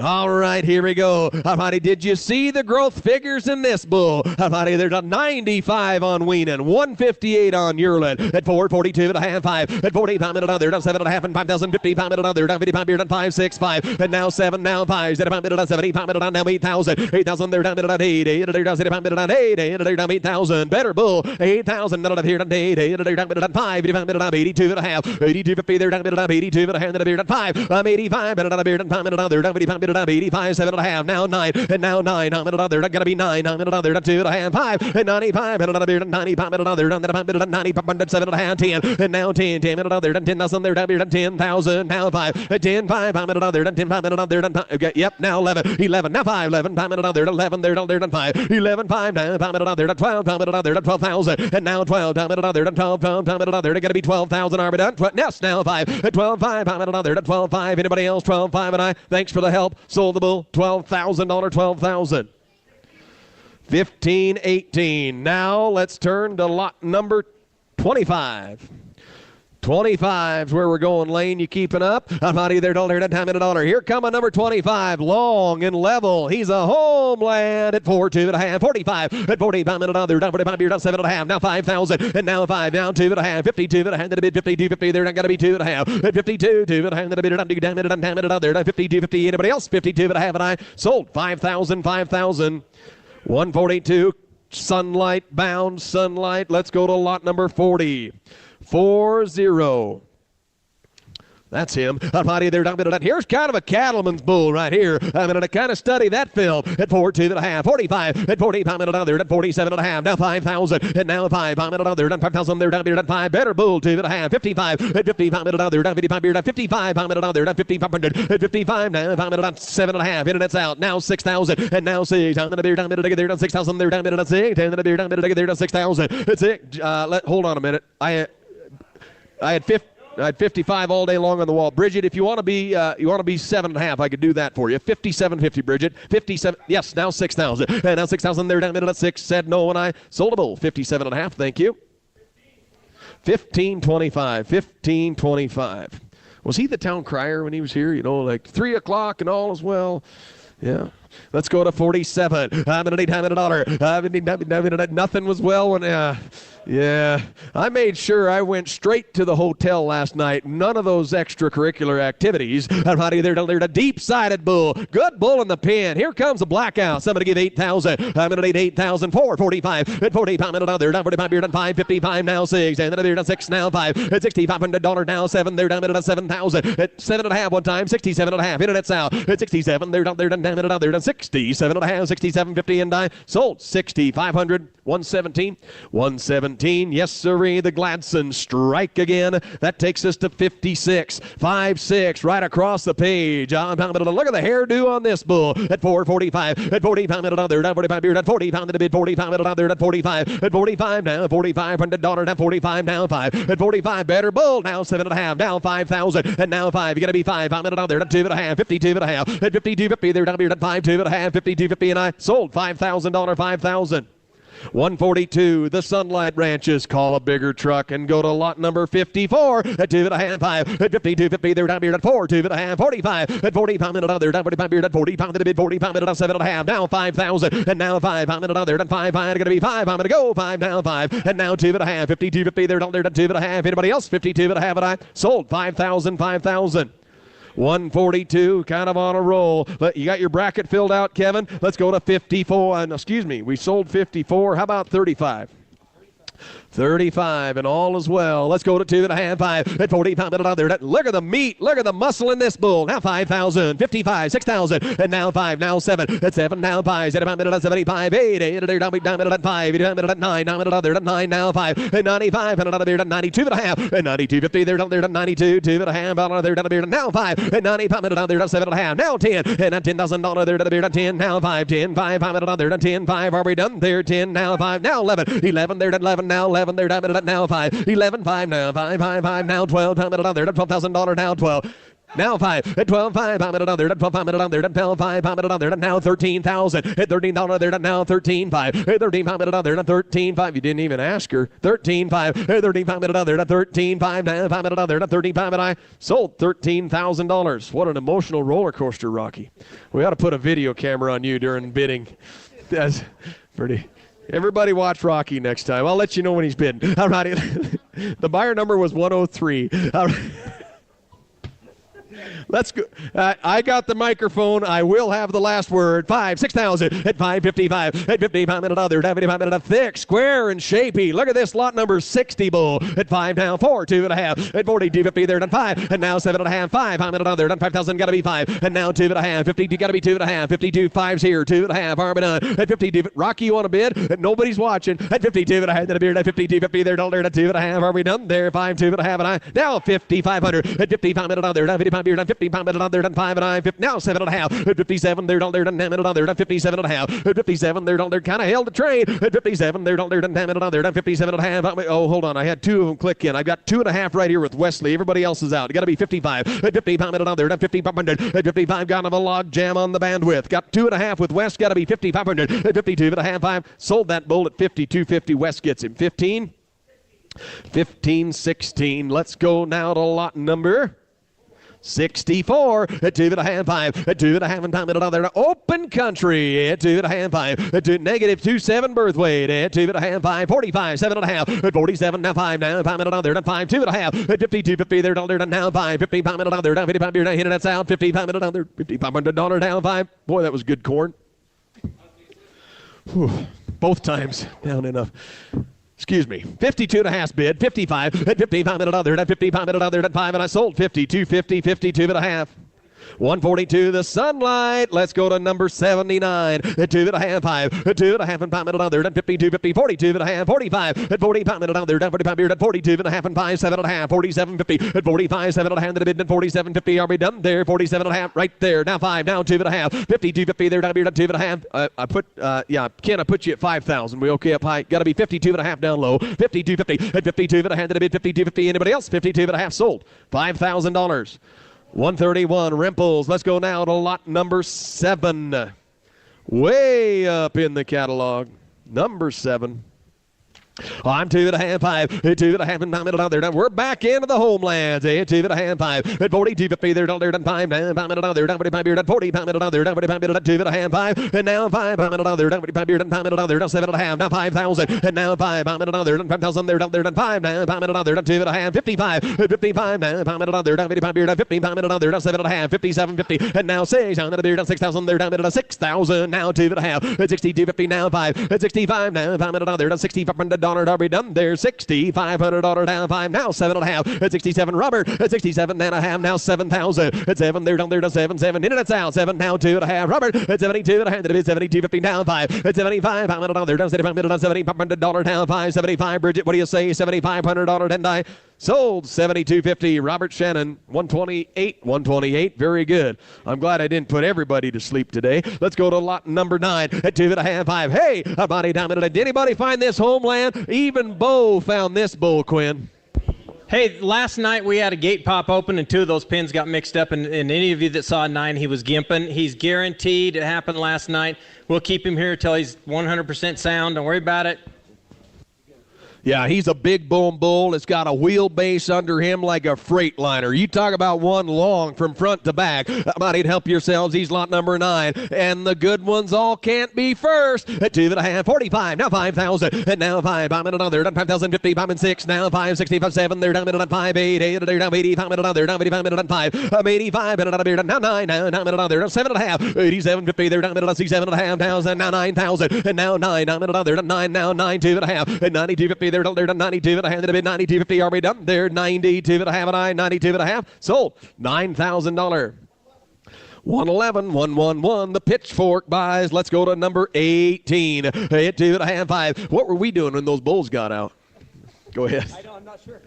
All right, here we go. Almighty, did you see the growth figures in this bull? Almighty, there's a 95 on Weenan, 158 on Urlin, at 442 and a half, 5, at 45 minute on there, down 7.5, and 5,055 minute on there, down 55 beer, down 565, and now 7, now 5, 75 minute on 75 minute on now 8,000, 8,000 there, down minute on 8, 8, there, down 75 minute on 8, 8, there, down 8,000, better bull, 8,000 minute on here, down 8, 8, there, down minute on 5, 85 minute on 82 and a half, 82.50 there, down minute on 82 and a half, then beer, down 5, 85 minute on a beer, down 5 minute on there, down 55 minute on 85, 7.5, now 9, and now 9, how minute on there, gotta be 9, how minute on there, down 2.5, 5, and 95 minute on a beer, down 95 minute on there, down 5 minute on 95, 7.5, 10, and now 10, 10 minute on there, down 10,000 there, down beer, down 10,000, now 5, 10, 5, how minute on there, down 10, 5 minute on there, down 5, okay, yep, now 11, 11, now 5, 11, 5 minute on there, down 11 there, down there, down 5, 11, 5, now 5 minute on there, down 12, 5 minute on there, down 12,000, and now 12, 5 minute on there, down 12, 12, 5 minute on there, gotta be 12,000, are we done? Yes, now 5, 12, 5, 5 minute on there, down 12, 5, anybody else, 12, 5, and I, thanks for the help, sold the bull, $12,000, 12,000. 15-18. Now let's turn to lot number 25. 25's where we're going, Lane. You keeping up? I'm out of there, $1, time in $1. Here come a number 25, long and level. He's a homeland at 4, 2.5, 45 at 45 minute on there, down 45 beer, down 7.5, now 5,000, and now 5, down 2.5, 52 and a half, to the bid 52.50 there, not gotta be 2.5, at 52, 2 and a half, to the bid, down minute on 10 minute on there, down 52.50. Anybody else? 52 and a half, and I sold 5,000, 5,000, 142. Sunlight bound, sunlight. Let's go to lot number 40. 4-0. That's him. I'm out of there. Here's kind of a cattleman's bull right here. I'm going to kind of study that film at 4, 2.5, 45, at 45 minute on there, at 47.5, now 5,000, and now 5 minute on there, down 5,000 there, down 5, better bull, 2.5, 55, at 55 minute on there, down 55 beer, down 55 minute on there, down 5,500, at 55, now 5 minute on 7.5, in and it's out, now 6,000, and now 6, down the beer, down minute there, down 6,000 there, down minute on 6, down the beer, down minute there, down 6,000, it's it. Hold on a minute. I had 55 all day long on the wall. Bridget, if you want to be 7.5, I could do that for you. 57.50, Bridget. 57. Yes, now 6,000. And now 6,000 there, down minute at 6. Said no, and I sold a bull. 57.5. Thank you. 15.25. 15.25. Was he the town crier when he was here? You know, like 3 o'clock and all is well. Yeah. Let's go to 47. I'm going to need time in $1. Nothing was well when. Yeah, I made sure I went straight to the hotel last night. None of those extracurricular activities. I'm out of there. A deep-sided bull. Good bull in the pen. Here comes a blackout. Somebody give 8,000. I'm going to need 8,000. 445. At 45 minute on there. Down 45 beer. Down 555. Now 6. And then down 6. Now 5. At $6,500. Now 7. There down minute on 7,000. At 7.5 one time. 67.5. Internet's out. At 67. There down there. Down minute on there. Down 67.5. 67.50. And I sold 6,500. 117. 117. Yes, sirree, the Gladson strike again. That takes us to 56. 5-6 right across the page. Look at the hairdo on this bull at 445. At 45 minute on there, down 45 beer, at 45 to the bid, 45 minute on there, at 45. At 45 now, $4,500, now 45 now 5. At 45, better bull, now 7.5, now 5,000, and now 5. You gotta be 5 minute on there, at 2.5, 52.5. At 52.50, there down beer, at 5, 2.5, 52.50, and I sold $5,000, 5,000. 142, the Sunlight Ranches. Call a bigger truck and go to lot number 54 at 2.5, 5 at 52, 50. They're down here at 4, 2.5, 45 at 45 minute other down 45 beard at 40 pound at bid 45 minute 7.5. Now 5,000 and now 5 minute other and 5 5 going to be 5. I'm going to go 5 now 5 and now 2.5, 52, 50. They're down there at 2.5. Anybody else? 52.5 and I sold 5,000, 5,000. 142, kind of on a roll. You got your bracket filled out, Kevin? Let's go to 54. Excuse me, we sold 54. How about 35? 35 and all is well. Let's go to 2.5, 5 at 45 minute other. Look at the meat. Look at the muscle in this bull. Now 5,000, 55, 6,000, and now 5, now 7 at 7, now 5, 75 minute at 75, 8, 8, down minute at 5, down minute at 9, down minute other at 9, now 5, and 95, and another beard at 92.5, and 92.50, they're down there at 92, 2.5, down there down a beard, now 5, and 95 minute down there at 7.5, now 10, and at $10,000 there to the beard at 10, now 5, 10, 5 minute on there at 10, 5, are we done there? 10, now 5, now 11, 11 there at 11, now 11. They're down at now 5, 11, 5 now 5, 5, 5 now 12, time at other, $12,000 now 12. Now 5 at 12, 5 I'm at another at 12, I'm at another at 12, 5 I'm at another at now 13,000 at $13 there at now 13, 5 at 13 I'm at another at 13, 5. You didn't even ask her. 13, 5 at 13 I'm at another at 13, 5 now 5 at another at 13, 5 and I sold $13,000. What an emotional roller coaster, Rocky. We ought to put a video camera on you during bidding. That's pretty. Everybody watch Rocky next time. I'll let you know when he's bidding. All right. The buyer number was 103. All right. Let's go. I got the microphone. I will have the last word. 5, 6,000 at 555 at 55 minute other, 75 minute of thick, square and shapy. Look at this lot number 60 bull at 5 now 4, 2.5 at 42, 50 there done 5 and now 7.5, 5 minute other done 5,000 got to be 5 and now 2.5, 50 got to be 2.5, 52 5's here 2.5 arm and on at 52. Rocky, you want to bid? Nobody's watching at 52 and a half. At a beard at 52, 50 there done at 2.5. Are we done there? 5, 2.5 and I now 5,500 at 55 minute other, 55 beard. 50 pound minute on there, done 5 and I, now 7.5 at 57 there, done there, done 10 minute on there, done 57.5 at 57 there, done there, kind of held the train at 57 there, done there, done 10 minute on there, done 57.5. Oh, hold on, I had 2 of them click in. I've got 2.5 right here with Wesley. Everybody else is out. Got to be 55 at 50 pound minute on there, done 5,500 at 55. Got a log jam on the bandwidth. Got 2.5 with West. Got to be 5,500 at 52.5. 5 sold that bull at 52.50. West gets him 15, 15, 16. Let's go now to lot number 64 at 2.5, 5 at 2.5 and time at another open country at 2.5, 5 at negative 2.7 birth weight at 2.5, 5 45 7.5 at 47 now 5 now 5 at another 5 2.5 at 52 50 there down now 5 55 at another 55 beer hit it out 55 at another $5,500 down 5. Boy, that was good corn. Whew. Both times down enough. Excuse me, 52.5 bid, 55 at 55 at another, at 55 at another, at 5, and I sold 52.50, 52.5. 142, the Sunlight. Let's go to number 79 at 2.5, 5 at 2.5 and 5 at another, at 52.50, 42.5, 45 at 45 at another, at 45 beard at 42.5 and 5, 7.5, 47.50 at 45, 7.5 at a bid at 47.50. Are we done there? 47.5 right there. Now 5, now 2.5, 52.50 there, down beard at 2.5. I put, Ken, I put you at 5,000. We okay up high? Got to be 52.5 down low. 52.50 at 52.5 at a bid, 52.50. Anybody else? 52.5 sold. $5,000. 131, Rimples. Let's go now to lot number 7. Way up in the catalog. Number 7. I'm 2.5, 5 at 2.5 and 5 minute there. We're back into the homelands. 2.5, 5 at 42.50 there, down there, down 5 now 5 minute there, down 45 beard at 40 pound minute there, down 45 beard at 2.5, 5 and now 5 minute there, down 45 beard and 5 minute there, down 7.5 now 5,000 and now 5 minute there, down 5,000 there, down 5 now 5 minute there, down 2.5, 55 at 55 now 5 minute there, down 55 beard at 55 minute there, down 7.5, 57.50 and now 6 down the beard down 6,000 there, down minute 6,000 now 2.5 at 62.50 now 5 at 65 now 5 minute there, down 65 are we done there? $6,500 down 5 now 7.5 at 67. Robert at 67 and a half now 7,000 at 7 there down there to 7 7 in and it's out 7 now 2.5. Robert at 72 and a half. That is 72.50 down 5 at 75. I'm down there down 75 minute on $7,500 down 5 75. Bridget, what do you say? $7,500 and I sold 72.50. Robert Shannon 128. Very good. I'm glad I didn't put everybody to sleep today. Let's go to lot number 9 at 2.5 5. Hey, a body down minute. Did anybody find this homeland? Even Bo found this bull, Quinn. Hey, last night we had a gate pop open and 2 of those pins got mixed up, and any of you that saw 9, he was gimping. He's guaranteed. It happened last night. We'll keep him here until he's 100% sound. Don't worry about it. Yeah, he's a big bone bull. It's got a wheelbase under him like a freight liner. You talk about one long from front to back. Might help yourselves. He's lot number 9. And the good ones all can't be first. At 2.5, 45, now 5,000. And now 5, I'm in another. Done 5,050, I'm in 6. Now 5, 65, 7. They're down at 5, 8, 8. They're down 85, I'm in another. Down 85, I'm in 5. I'm 85, and another beer. Now 9, now I'm in another. 7.5, 87.50. They're down at 7.5 thousand. Now 9,000. And now 9, I'm in another. 9, now 9, 2.5. And 92.50. They're done 92 and a half. They've been 92.50. Are we done? They're 92 and a half, and I 92 and a half. Sold. $9,000. 111, 111. The pitchfork buys. Let's go to number 18. Hit 2.5, 5. What were we doing when those bulls got out? Go ahead. I'm not sure.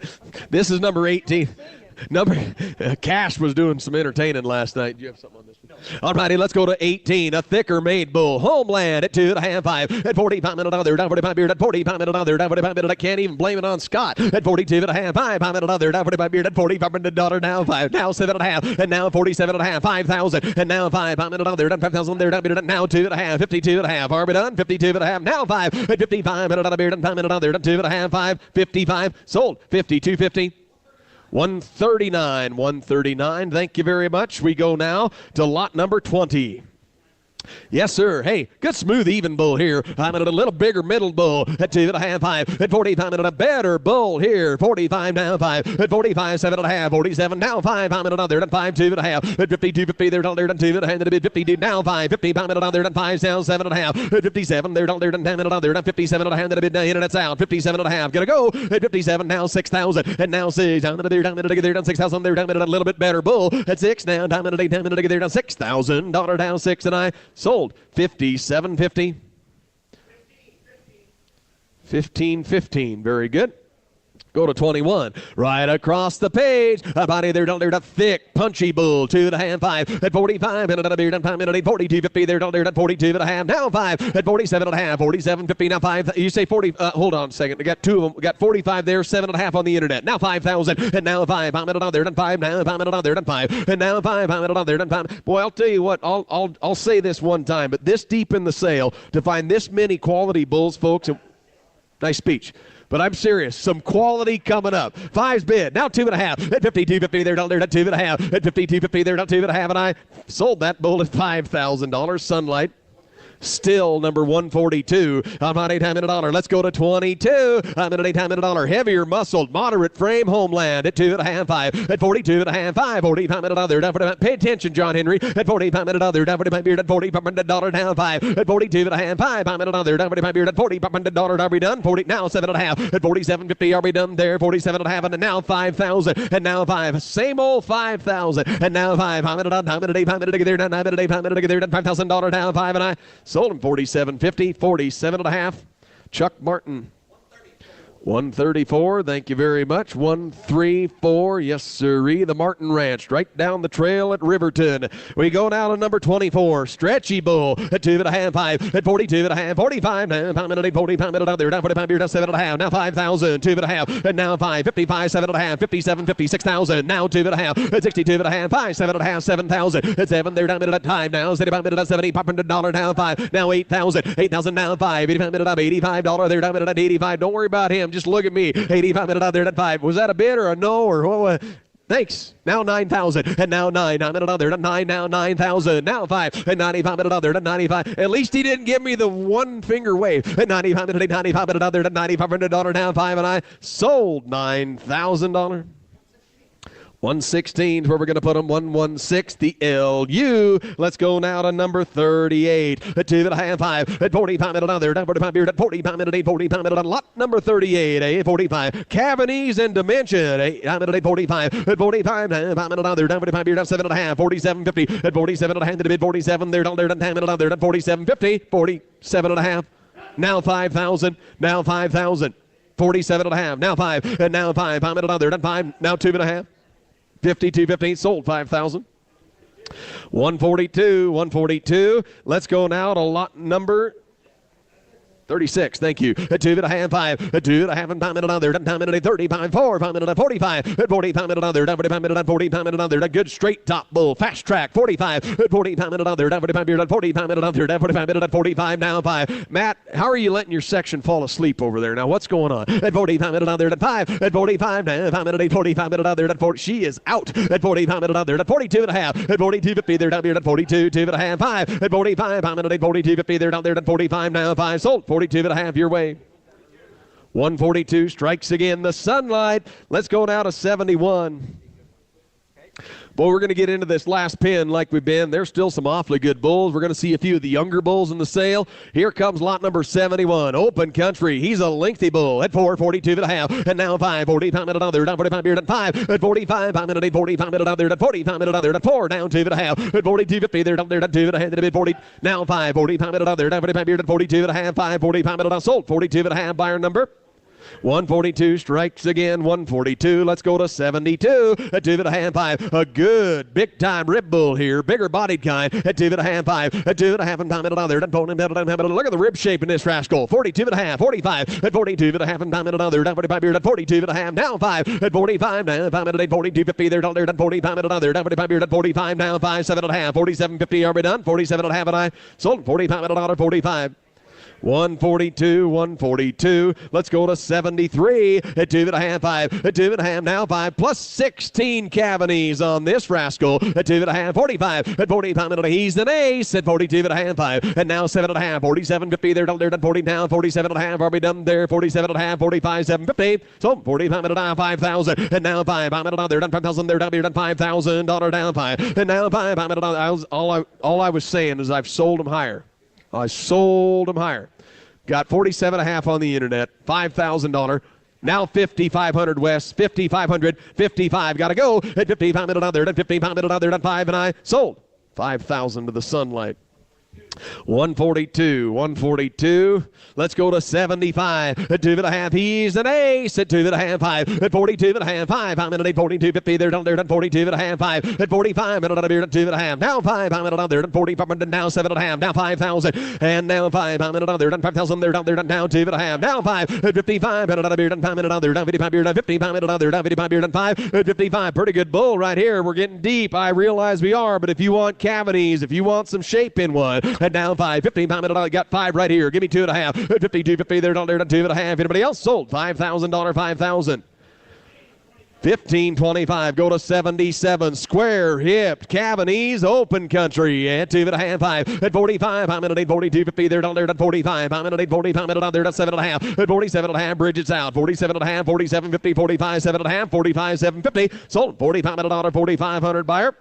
This is number 18. Cash was doing some entertaining last night. Do you have something on this one? All righty, let's go to 18. A thicker made bull. Homeland at 2.5, 5. At 45 minute other. Down 45 beard. At 45 minute other. Down 45 minute. I can't even blame it on Scott. At 42.5, 5. I'm minute other. Down 45 beard. At 45 minute dollar. Now 5. Now 7.5. And now 47.5. 5,000. And now 5. I'm minute other. Down 5,000 there. Down beard. Now 2.5. 52.5. Are we done? 52.5. Now 5. At 55 minute other beard. And 5 minute other. Down 2.5, 5. 55. Sold. 52.50. 139, 139. Thank you very much. We go now to lot number 20. Yes, sir. Hey, good smooth even bull here. I'm at a little bigger middle bull at 2.5, 5. At 45, I'm at a better bull here. 45 now 5. At 45, 7.5. 47 now 5. I'm at another at 5, 2.5. At 52.50, they're down there at 2 at bid 52 now 5. 50, I'm at another at 5 now 7.5. At 57, they're down there at 10 at another at 57 at a bid in and it's out. 57.5. Gonna go at 57 now 6,000 and now 6. I'm at they're down 6,000. They're down at a little bit better bull at 6 now. I'm at a 10 minute they're down $6,000 down 6 and I sold. 57.50. 15.15. Very good. Go to 21. Right across the page. A body there, down there, a thick, punchy bull. 2.5, 5. At 45, and another beard, and 5 minute, 42.50. There, down there, at 42.5. Now 5. At 47.5. 47.50. Now 5. You say 40. Hold on a second. We got 2 of them. We got 45 there, 7.5 on the internet. Now 5,000. And now 5. I'm at another, and 5. Now 5 minute, another, and 5. And now 5. I'm at another, and 5. Boy, I'll tell you what. I'll say this one time, but this deep in the sale to find this many quality bulls, folks. Nice speech. But I'm serious. Some quality coming up. 5's bid. Now 2.5. At 52.50, they're down there at 2.5. At 52.50, they're down 2.5. And I sold that bull at $5,000. Sunlight. Still number 142. I'm on $800. Let's go to 22. I'm at $800. Heavier muscled, moderate frame Homeland at 2.5, 5. At 42.5, 5. 45 minute other. Pay attention, John Henry. At 45 minute other. Down 45 beard at $45 down 5. At 42.5, 5. I'm at another. Down 45 beard at $45. Are we done? 40 now 7.5. At 47.50. Are we done there? 47.5. And now 5,000. And now 5. Same old 5,000. And now 5. I'm at a $5 there. Down $5 there. Down $5,000 down 5. And I sold him 47.50, 47.5. Chuck Martin. 134. Thank you very much. 134. Yes, sirree. The Martin Ranch, right down the trail at Riverton. We go now to number 24. Stretchy Bull at 2.5, 5. At 42.5, 45. Now 5 minute, 45 minute out there. Down 45 beer, down 7.5. Now 5,000, 2.5. And now 5, 55, 7.5, 57, 56,000. Now 2.5. At 62.5, 5, 7.5, 7,000. At 7, they're down minute at time now. 75 minute at 70, $500 now 5. Now 8,000, 8,000 now 5. 85 minute up, $85. They're down minute at 85. Don't worry about him. Just look at me. 85 minute out there at 5. Was that a bid or a no or what? Thanks. Now 9,000. And now 9. I'm at another. 9 now 9,000. Now 5. And 95 at another. 95. At least he didn't give me the one finger wave. At 95 at 95 at another. $9,500 now 5. And I sold $9,000. 116 is where we're going to put them. 116, the LU. Let's go now to number 38. At 2.5, 5. At 45 at another. Down 45 beard. At 45 at 8. 45 at lot number 38. 45. Cavities and Dimension. 8. I'm at 45. At 45. I'm at another. Down 45 beard. Down 7.5. 47.50. At 47 at a hand to the bid. 47. They're down there. Down 10 at another. Down 47.50. 47.5. Now 5,000. Now 5,000. 47.5. Now 5. And now 5. I'm at another. Down 5. Now 2.5. 52.50 sold 5,000. 142. Let's go now to lot number 36, thank you. A 2.5, 5, a 2.5, 5 minute on there, time minute 35, 4, 5 minute 45, at 45 minute on there, 45 minute on 45 minute on there, a good straight top bull, fast track, 45, at 45 minute on there, 45 minute on 45 minute on there, 45 minute on 45, now 5. Matt, how are you letting your section fall asleep over there? Now, what's going on? At 45 minute on there, at 5, at 45, now 5 minute 45 minute on there, at 40, she is out, at 45 minute on there, at 42.5, at 42.50 there, down here at 42, 2.5, 5, at 45, 5 minute 42.50 there, down there at 45, now 5, sold, 42.5 your way. 142 strikes again. The Sunlight. Let's go now to 71. Well, we're going to get into this last pin like we've been. There's still some awfully good bulls. We're going to see a few of the younger bulls in the sale. Here comes lot number 71, Open Country. He's a lengthy bull at 442.5, and now 5, 45 minute on there, down 45 beard at 5, at 45, 5 minute 45 minute on there, at 45 minute on there, at 4, down 2.5, at 42.50 there, down there, at 2.5, at 40, now 5, 45 minute on there, down 45 beard at 42.5, 5, 45 minute on sold, 42.5 buyer number. 142 strikes again. 142. Let's go to 72. At 2.5, 5. A good big time rib bull here. Bigger bodied kind. At 2.5, 5. At 2.5 and 5 minute on there. Look at the rib shape in this rascal. 42.5. 45. At 42.5 and 5 minute on there. Down 45 beard at 42.5. Now 5. At 45. Now 5 minute 42.50 there. Down there. 45 minute on there. Down 45 beard at 45. Now 5. 7.5. 47.50 are we done? 47.5 and I sold. 45 minute on 45. 142, 142. Let's go to 73 at 2.5, 5. At 2.5, now 5. Plus 16 cavities on this rascal. At 2.5, 45. At 45 minute, he's an ace. At 42.5, 5. And now 7.5. 47.50 there, down there, at 40 now. 47.5. Are we done there? 47.5. 45, 7.50. So 45 minute down 5,000. And now 5. I'm down there, done 5,000 there, down here, done $5,000 down 5. And now 5. I'm down. All I was saying is I've sold them higher. I sold them higher. Got 47.5 on the internet, $5,000. Now 5,500 west, 5,500, 55. Got to go at 55 minute on there, at 55 minute on there, at 5, and I sold 5,000 to the Sunlight. 142, 142. Let's go to 75. At 2.5, he's an ace. At 2.5, 5. At 42.5, 5. I'm in at 42.50 there, down there, at 42.5, 5. At 45, minute on a beard at 2.5. Now 5, I'm in it on there, at 45, and now 7.5. Now 5,000. And now 5, I'm in it on there, at 5,000 there, down there, now 2.5. Now 5, at 55, minute on a beard, and 5 minute on there, down 55 beard, at 55 minute on there, down 55 beard, and 5. At 55, pretty good bull right here. We're getting deep. I realize we are, but if you want cavities, if you want some shape in one, and now 5, 15 minute, I got 5 right here. Give me 2.5. 52.50 there, down there, 2.5. Anybody else sold? $5,000, 5,000. 15.25, go to 77, square hipped, cavities, Open Country at 2.5, 5. At 45, I'm in at 42.50 there, down there, at 45. I'm in at 45, minute on there, at 7.5. At 47.5, Bridget's out. 47.5, 47.50, 45, 7.5, 45, 7.50. Sold 45 minute on 4,500 buyer.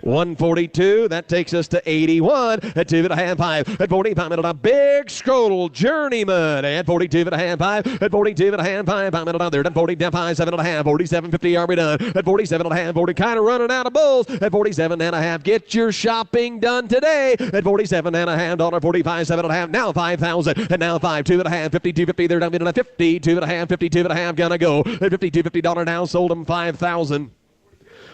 142, that takes us to 81 at 2.5, 5. At 45 minute on big scrotal journeyman at 42.5, 5. At 42.5, 5. I'm on there at 45, 7.5. 47.50 are we done? At 47.5, 40 kind of running out of bulls. At 47.5, get your shopping done today. At 47.5, 45, 7.5. Now 5,000 and now 5, 2.5, 52.50 there down at 52.5, 52.5 gonna go. At $52.50 now sold them 5,000.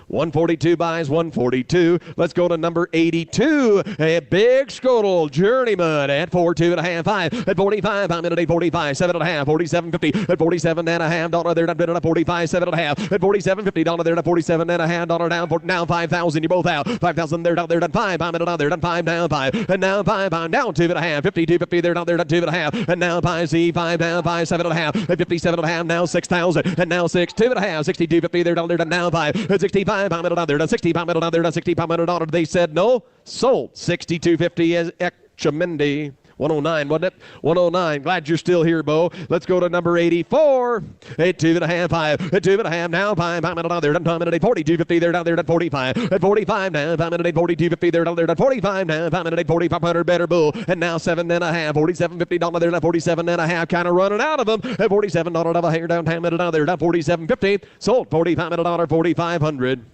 142 buys, 142. Let's go to number 82. A big scrotal journeyman at 42.5, 5. At 45, I'm in at 45, 7.5, 47.50. At $47.5 there, down at 45, 7.5. At $47.50 there, at $47.5 down. Now 5,000. You're both out. 5,000 there, down there, down 5. I'm in it on there, down 5, down 5. And now 5, I'm down 2.5. 52.50 there, down there, down 2.5. And now 5, C 5, down 5, 7.5. At 57.5, now 6,000. And now 6, 2.5. 62.50 there, down there, down now 5. At 65. I'm on there, 65 minute on there, 65 minute on. They said no, sold 62.50 as Echamendi. 109, wasn't it? 109. Glad you're still here, Bo. Let's go to number 84. At 2.5, 5. At 2.5, now 5. I'm on there. Down time at 42.50 there, down there at 45. At 45 now, 5 minute 42.50 there, down there at 45 now, 5 minute 4,500 better bull. And now 7.5. 47.50 down there, 47.5. Kind of running out of them. At $47 here, down 10 minute on there, down 47.50. Sold 45 minute on 4,500.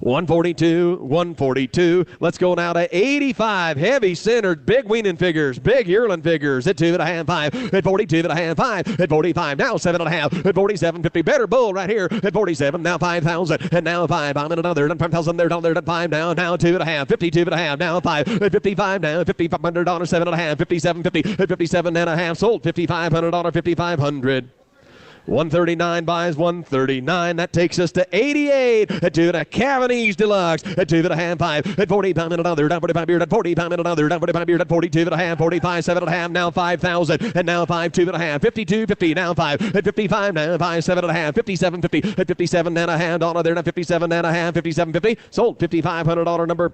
142, 142. Let's go now to 85. Heavy centered, big weaning figures, big yearling figures at 2.5, 5, at 42.5, 5, at 45, now 7.5, at 47.50. Better bull right here at 47, now 5,000, and now 5. I'm in another, and 5,000 there, down there, at 5 now 2.5, 52.5, now 5, at 55 now, $5,500, 7.5, 57.50, at 57.5, sold, $5,500, 5,500. 139 buys 139. That takes us to 88. To the Cavanese Deluxe. At 2.5, 5. At 45 and another. Down 45 beard. At 45 and another. Down 45 beard. At 42.5. 45, 7.5. Now 5,000. And now 5, 2.5. 52.50. Now 5. At 55. Now 5, 7.5. 57.50. At 57.5. Dollar there. Now 57.5. 57.50. Sold. $5,500 number.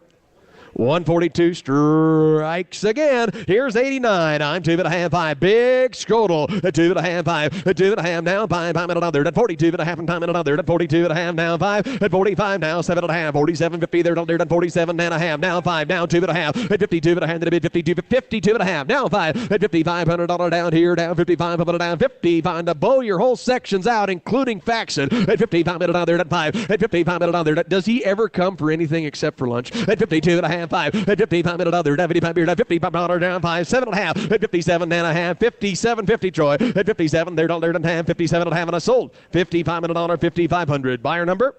142 strikes again. Here's 89. I'm 2.5, 5. Big Scrotal at 2.5, 5. At 2.5 now 5. I'm at another. At 42.5 and time at another. At 42.5 now 5. At 45 now 7.5. 47.50 there. At 47.5 now 5. Now 2.5. At 52.5 to bid 52.5 now 5. At $5,500 down here. Down 5,500 down 55 to bow your whole sections out, including Faxon. At 55 down there. At 5. At 55 down there. Does he ever come for anything except for lunch? At 52.5. 5 at 55 minute other, down 55 beer, $55 down 5, 7.5 at 57.5, 57.50 Troy at 57 there, dollar and half, 57.5 and I sold $55 $5,500. Buyer number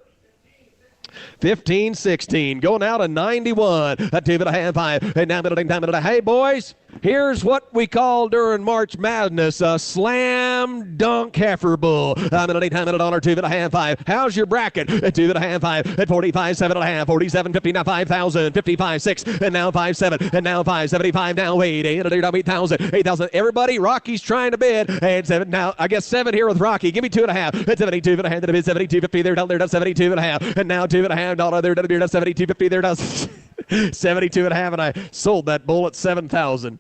1516. Going out to 91 at 2.5, 5 and 9 minute. Hey boys, here's what we call during March Madness a slam dunk heifer bull. I'm at $8 $2.5, 5. How's your bracket? At 2.5, 5 at 45, 7.5, 47.50 now 5,000, 55, 6 and now 5, 7 and now 5, 75 now 8, 8,000, 8,000. Everybody, Rocky's trying to bid and 7 now. I guess 7 here with Rocky. Give me 2.5 at 72.5 to bid 72.50 there down there down 72.5 and now $2.5 there to bid 72.50 there down 72.5 and I sold that bull at 7,000.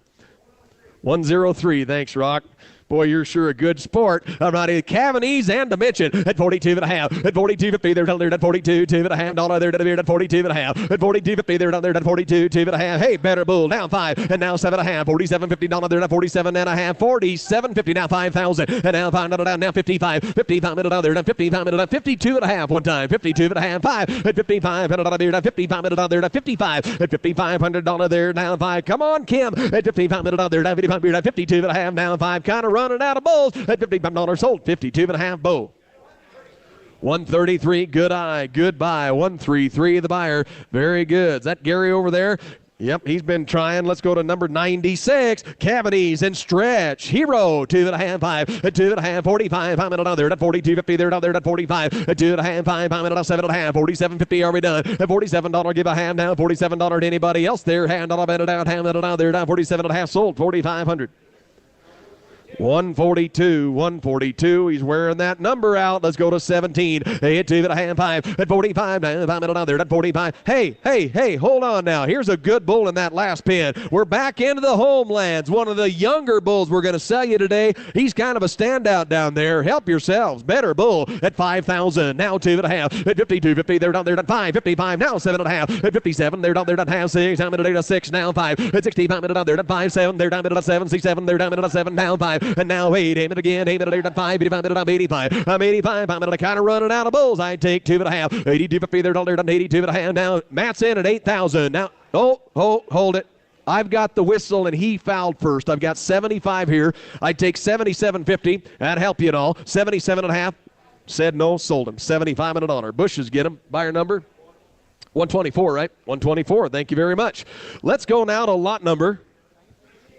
103. Thanks, Rock. Boy, you're sure a good sport. I'm right here. Cavanese and Dimension at 42.5. At 42.50 there down there at 42. $2.5 there to the beard at 42.5. At 42.50 there down there at 42. $2.5. Hey, better bull. Now 5 and now 7.5. $47.50 there at 47.5. 47.50 now 5,000 and now $5 down now 55. 55 minute there at 55 minute 52.5 one time. 52.5 5 at 55 minute beard at 55 minute there at 55 at $5,500 there now 5. Come on, Kim at 55 minute there at 55 beard at 52.5 now 5. Kind of running out of bulls at $55 sold 52.5 bull. 133 good eye goodbye 133 the buyer. Very good. Is that Gary over there? Yep, he's been trying. Let's go to number 96. Cavities and Stretch. Hero, 2.5, 5. At 2.5, 45. I'm at another. At 42.50, they're down there. At 45. At 2.5, 5. I'm at 7.5. 47.50. Are we done? At $47, give a hand down. $47 to anybody else there. Hand on a bend it out. Hand it out there. Down 47.5. Sold 4,500. 142. He's wearing that number out. Let's go to 17. Hey, at 2.5, 5. At 45. Now, 5 minutes there. At 45. Hey, hold on now. Here's a good bull in that last pin. We're back into the homelands. One of the younger bulls we're going to sell you today. He's kind of a standout down there. Help yourselves. Better bull at 5,000. Now 2.5. At 52.50. They're down there at 5. 55. Now 7.5. At 57. They're down there at half 6. I'm at 6. Now 5. At 65 minutes down there at 5. 7. They're down at 7. 6. 7. They're down at 7. Now 5. And now 8, aim it again, 8 minutes at 5, 85 minutes, I'm 85. I'm 85, I'm kind of running out of bulls. I take 2.5, 82.50, they're down there at 82.5. Now Matt's in at 8,000. Now, hold it. I've got the whistle, and he fouled first. I've got 75 here. I take 77.50. That'd help you at all. 77.5. Said no, sold him. 75 and $1. Bushes get him. Buyer number 124, right? 124. Thank you very much. Let's go now to lot number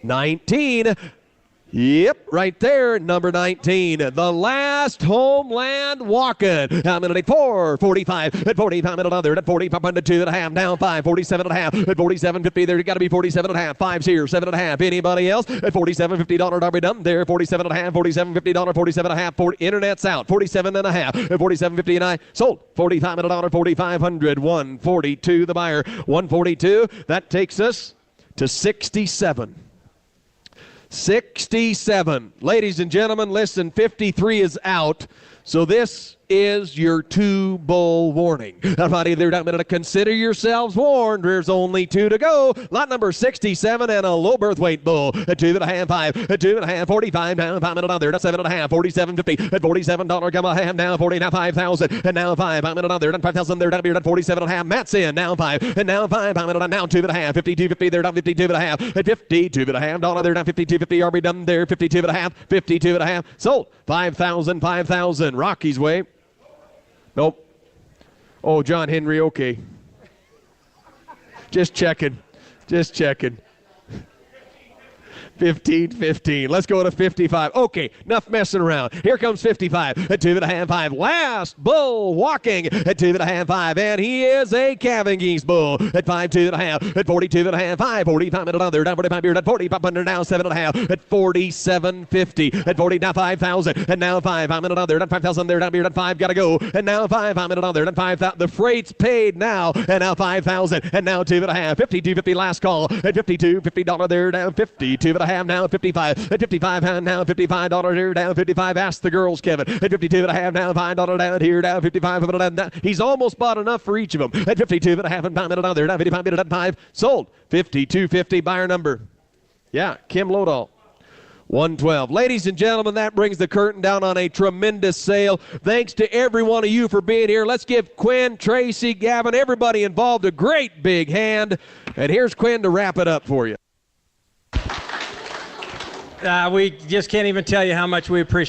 19. Yep, right there, number 19. The last homeland walking. I'm in at 4, 45, at 45 minute other, at 45 under 2.5, down 5, 47.5, at 47.50, there you got to be 47.5, 5's here, 7.5. Anybody else? At $47.50, Darby Dumb there, 47.5, $47.50, 47.5, internet's out, 47.5, at 47.50 and I sold, $45 minute $, 4,500, 142 the buyer, 142. That takes us to 67. 67. Ladies and gentlemen, listen, 53 is out. So this is your 2-bull warning. Everybody, they're not going to consider yourselves warned. There's only 2 to go. Lot number 67 and a low birth weight bull. At 2.5, 5, at 2.5, 45 now, 5 minutes on there. That's 7.5, 47.50 at $47. Come a ham now, 40 now, 5,000 and now 5 minutes on there. Done 5,000 there. Done 47.5. Matt's in now 5 and now 5 minutes on now 2.5, 52.50 there. Done 52.5 at $52.5 there. Done 52.50. Are we done there? 52.5, 52.5. Sold 5,000, 5,000. Rocky's way. Nope. Oh, John Henry, okay. Just checking. 15. Let's go to 55. Okay, enough messing around. Here comes 55 at 2.5, 5. Last bull walking at 2.5, 5. And he is a calving geese bull at 5, 2.5, at 42.5, 5, 45 minutes under, down 45 beard at 40, up under now 7.5, at 47.50, at 40 now 5,000, and now 5 minutes under, down 5,000 there, down beard at 5, gotta go, and now 5 minutes under, down 5,000. The freight's paid now, and now 5,000, and now 2.5, 52.50 last call, at $52.50 there, down 52.5 now, 55 at 55 now, $55 here, down 55. Ask the girls, Kevin, at 52.5 now, $5 down here, down 55. He's almost bought enough for each of them at 52.5 and $5 down there, down 55 at 5. Sold 52.50. Buyer number. Yeah, Kim Lodahl. 112. Ladies and gentlemen, that brings the curtain down on a tremendous sale. Thanks to every one of you for being here. Let's give Quinn, Tracy, Gavin, everybody involved a great big hand. And here's Quinn to wrap it up for you. We just can't even tell you how much we appreciate